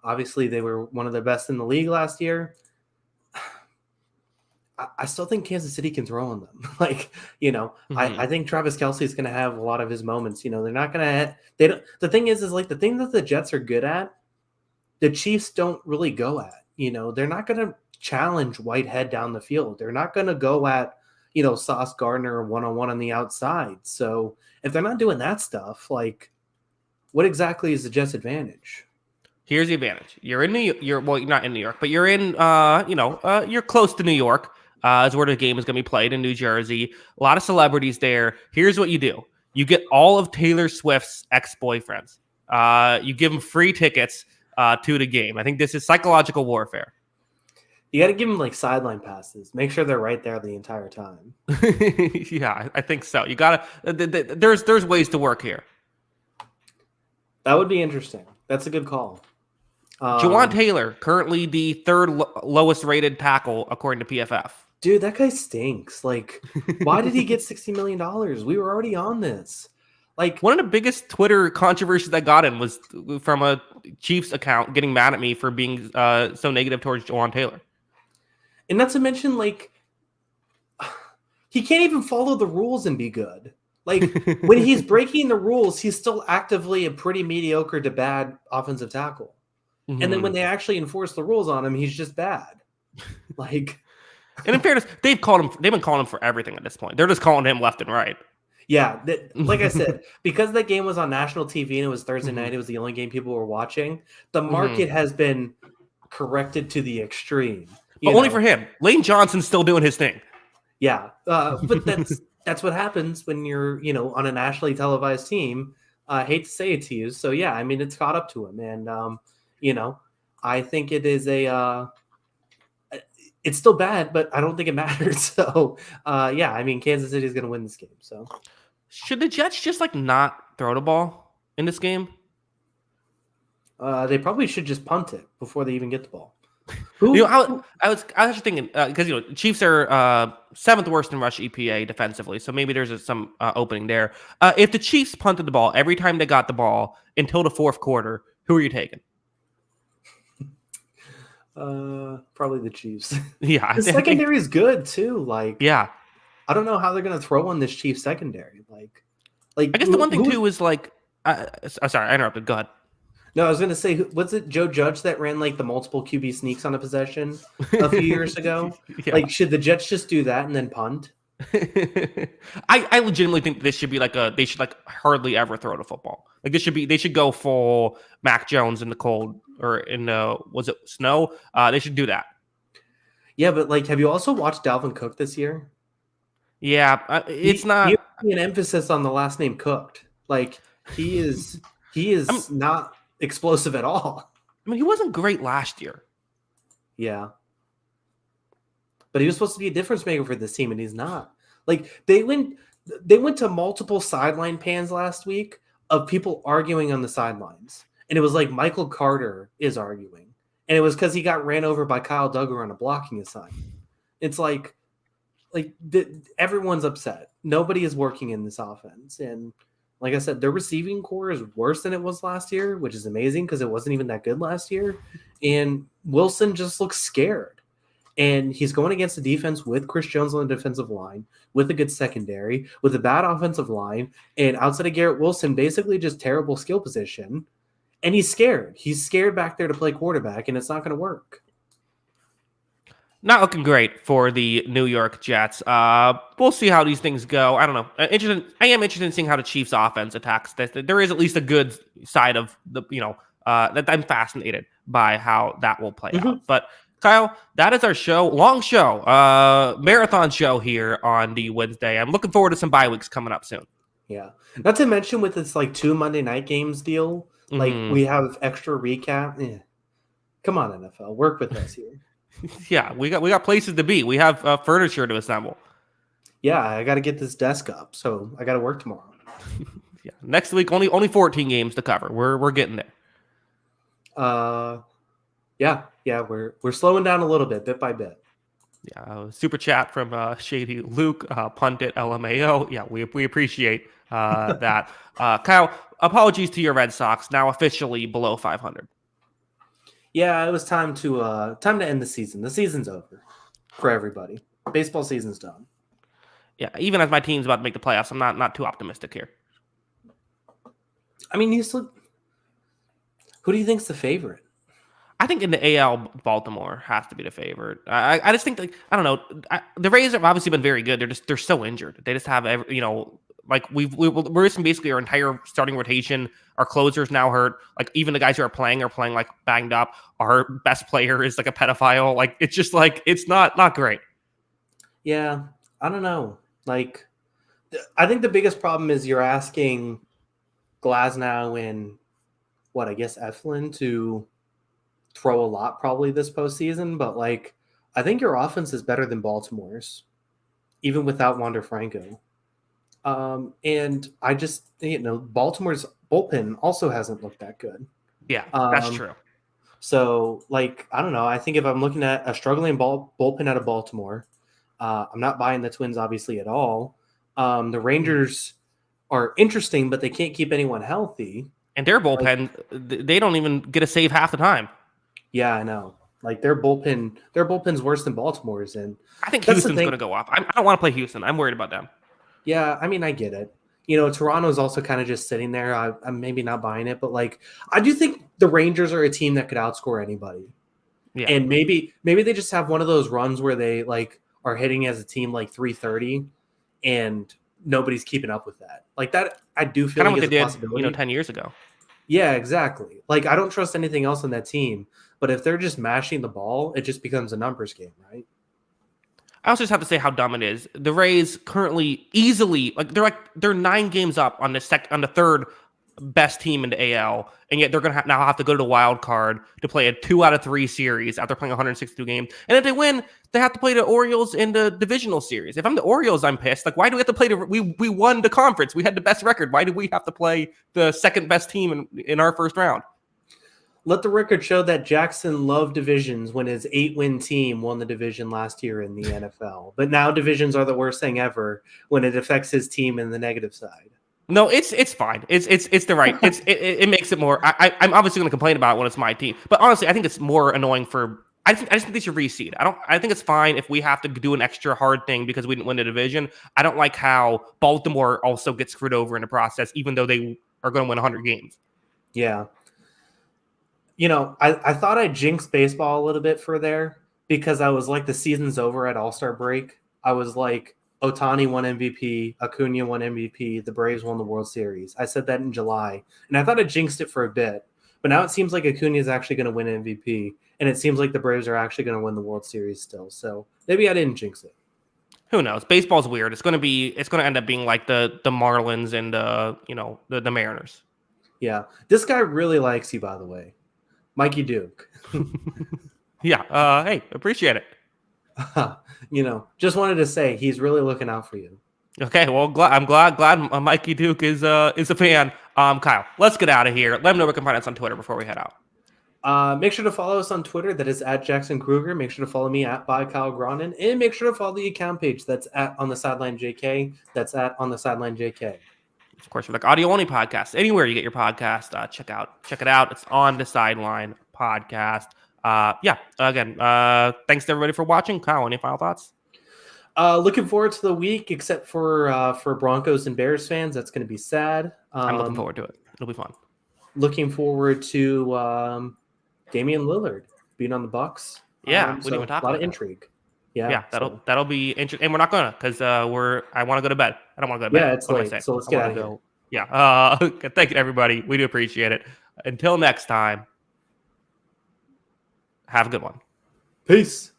Speaker 2: Obviously, they were one of the best in the league last year. I still think Kansas City can throw on them. I think Travis Kelce is going to have a lot of his moments. They're not going to. The thing is like the thing that the Jets are good at, the Chiefs don't really go at. They're not going to challenge Whitehead down the field. They're not going to go at Sauce Gardner one-on-one on the outside. So if they're not doing that stuff, like, what exactly is the Jets' advantage?
Speaker 1: Here's the advantage. You're in New York. You're not in New York, but you're in you're close to New York. Is where the game is going to be played in New Jersey. A lot of celebrities there. Here's what you do. You get all of Taylor Swift's ex-boyfriends. You give them free tickets to the game. I think this is psychological warfare.
Speaker 2: You got to give them like sideline passes. Make sure they're right there the entire time.
Speaker 1: Yeah, I think so. You got to there's ways to work here.
Speaker 2: That would be interesting. That's a good call.
Speaker 1: Jawan Taylor, currently the third lowest rated tackle according to PFF.
Speaker 2: Dude, that guy stinks. Like, why did he get $60 million? We were already on this. Like,
Speaker 1: one of the biggest Twitter controversies I got in was from a Chiefs account getting mad at me for being so negative towards Jawan Taylor.
Speaker 2: And not to mention, like, he can't even follow the rules and be good. Like, when he's breaking the rules, he's still actively a pretty mediocre to bad offensive tackle. Mm-hmm. And then when they actually enforce the rules on him, he's just bad. Like,
Speaker 1: and in fairness, they've been calling him for everything at this point. They're just calling him left and right.
Speaker 2: Yeah, like I said, because that game was on national TV and it was Thursday night, it was the only game people were watching. The market has been corrected to the extreme.
Speaker 1: But only for him. Lane Johnson's still doing his thing.
Speaker 2: Yeah, but that's what happens when you're on a nationally televised team. I hate to say it to you, so yeah, I mean it's caught up to him, and I think it is it's still bad, but I don't think it matters. So yeah, I mean Kansas City is going to win this game. So
Speaker 1: should the Jets just like not throw the ball in this game?
Speaker 2: They probably should just punt it before they even get the ball.
Speaker 1: I was actually thinking because Chiefs are seventh worst in rush EPA defensively, so maybe there's some opening there. If the Chiefs punted the ball every time they got the ball until the fourth quarter, who are you taking?
Speaker 2: Probably the Chiefs.
Speaker 1: Yeah,
Speaker 2: the secondary is good too. Like,
Speaker 1: yeah,
Speaker 2: I don't know how they're gonna throw on this Chiefs secondary. Like
Speaker 1: I guess the one thing too is like, sorry, I interrupted. Go ahead.
Speaker 2: No, I was going to say, was it Joe Judge that ran like the multiple QB sneaks on a possession a few years ago? Yeah. Like, should the Jets just do that and then punt?
Speaker 1: I legitimately think this should be they should like hardly ever throw the football. Like they should go full Mac Jones in the cold or in was it snow? They should do that.
Speaker 2: Yeah, but like, have you also watched Dalvin Cook this year?
Speaker 1: Yeah, it's not
Speaker 2: an emphasis on the last name Cooked. Like he is not explosive at all.
Speaker 1: I mean, he wasn't great last year.
Speaker 2: Yeah. But he was supposed to be a difference maker for this team, and he's not. Like they went to multiple sideline pans last week of people arguing on the sidelines. And it was like Michael Carter is arguing. And it was because he got ran over by Kyle Duggar on a blocking assignment. It's like everyone's upset. Nobody is working in this offense. And like I said, their receiving core is worse than it was last year, which is amazing because it wasn't even that good last year. And Wilson just looks scared. And he's going against a defense with Chris Jones on the defensive line, with a good secondary, with a bad offensive line, and outside of Garrett Wilson, basically just terrible skill position. And he's scared. He's scared back there to play quarterback, and it's not going to work.
Speaker 1: Not looking great for the New York Jets. We'll see how these things go. I don't know. I am interested in seeing how the Chiefs' offense attacks this. There is at least a good side of the, that I'm fascinated by how that will play out. But Kyle, that is our show. Long show, marathon show here on the Wednesday. I'm looking forward to some bye weeks coming up soon.
Speaker 2: Yeah. Not to mention with this like 2 Monday night games deal, like we have extra recap. Yeah. Come on, NFL, work with us here.
Speaker 1: Yeah, we got places to be. We have furniture to assemble.
Speaker 2: Yeah, I got to get this desk up, so I got to work tomorrow.
Speaker 1: Yeah, next week only 14 games to cover. We're getting there.
Speaker 2: Yeah, we're slowing down a little bit by bit.
Speaker 1: Yeah, super chat from Shady Luke, Pundit LMAO. Yeah, we appreciate that. Kyle, apologies to your Red Sox, now officially below 500.
Speaker 2: Yeah, it was time to end the season. The season's over for everybody. Baseball season's done.
Speaker 1: Yeah, even as my team's about to make the playoffs, I'm not too optimistic here.
Speaker 2: I mean, who do you think's the favorite?
Speaker 1: I think in the AL, Baltimore has to be the favorite. I just think I don't know. The Rays have obviously been very good. They're so injured. They just have Like we're missing basically our entire starting rotation. Our closers now hurt. Like even the guys who are playing like banged up. Our best player is like a pedophile. Like it's just like it's not great.
Speaker 2: Yeah, I don't know. Like I think the biggest problem is you're asking Glasnow and I guess Eflin to throw a lot probably this postseason, but like I think your offense is better than Baltimore's, even without Wander Franco. And I just Baltimore's bullpen also hasn't looked that good.
Speaker 1: Yeah, that's true.
Speaker 2: So like I don't know. I think if I'm looking at a struggling bullpen out of Baltimore, I'm not buying the Twins obviously at all. The Rangers are interesting, but they can't keep anyone healthy.
Speaker 1: And their bullpen, they don't even get a save half the time.
Speaker 2: Yeah, I know. Like their bullpen's worse than Baltimore's, and
Speaker 1: I think Houston's going to go off. I don't want to play Houston. I'm worried about them.
Speaker 2: Yeah, I mean, I get it. Toronto's also kind of just sitting there. I'm maybe not buying it, but like I do think the Rangers are a team that could outscore anybody. Yeah, and maybe they just have one of those runs where they like are hitting as a team like 330, and nobody's keeping up with that. Like that, I do feel
Speaker 1: kind
Speaker 2: like
Speaker 1: of what they
Speaker 2: possibility.
Speaker 1: did, 10 years ago.
Speaker 2: Yeah, exactly. Like I don't trust anything else on that team, but if they're just mashing the ball, it just becomes a numbers game, right?
Speaker 1: I also just have to say how dumb it is. The Rays currently easily they're 9 games up on the third best team in the AL, and yet they're gonna now have to go to the wild card to play a 2 out of 3 series after playing 162 games. And if they win, they have to play the Orioles in the divisional series. If I'm the Orioles, I'm pissed. Like, why do we have to play we won the conference? We had the best record. Why do we have to play the second best team in our first round?
Speaker 2: Let the record show that Jackson loved divisions when his 8-win team won the division last year in the NFL. But now divisions are the worst thing ever when it affects his team in the negative side.
Speaker 1: No, it's fine. It's the right. It makes it more. I'm obviously going to complain about it when it's my team, but honestly, I think it's more annoying for. I just think they should reseed. I think it's fine if we have to do an extra hard thing because we didn't win the division. I don't like how Baltimore also gets screwed over in the process, even though they are going to win 100 games.
Speaker 2: Yeah. I thought I jinxed baseball a little bit for there because I was like, the season's over at All-Star break. I was like, Ohtani won MVP, Acuna won MVP, the Braves won the World Series. I said that in July, and I thought I jinxed it for a bit. But now it seems like Acuna is actually going to win MVP, and it seems like the Braves are actually going to win the World Series still. So maybe I didn't jinx it.
Speaker 1: Who knows? Baseball's weird. It's going to end up being like the Marlins and the Mariners.
Speaker 2: Yeah, this guy really likes you, by the way. Mikey Duke.
Speaker 1: Yeah. Hey, appreciate it.
Speaker 2: Just wanted to say he's really looking out for you.
Speaker 1: Okay. Well, I'm glad Mikey Duke is a fan. Kyle, let's get out of here. Let him know where we can find us on Twitter before we head out.
Speaker 2: Make sure to follow us on Twitter. That is at Jackson Kruger. Make sure to follow me at by Kyle Gronin, and make sure to follow the account page. That's at On the Sideline JK. That's at On the Sideline JK.
Speaker 1: Of course, we're like audio only podcast. Anywhere you get your podcast, check it out. It's On the Sideline podcast. Again, thanks to everybody for watching. Kyle, any final thoughts?
Speaker 2: Looking forward to the week, except for Broncos and Bears fans. That's going to be sad.
Speaker 1: I'm looking forward to it. It'll be fun.
Speaker 2: Looking forward to Damian Lillard being on the Bucs.
Speaker 1: Yeah, we didn't even talk about
Speaker 2: a lot of intrigue. Yeah,
Speaker 1: that'll be interesting, and we're not gonna because I want to go to bed. I don't want to go to bed.
Speaker 2: Yeah, it's late, so let's get out of here.
Speaker 1: Yeah. Thank you, everybody. We do appreciate it. Until next time, have a good one.
Speaker 2: Peace.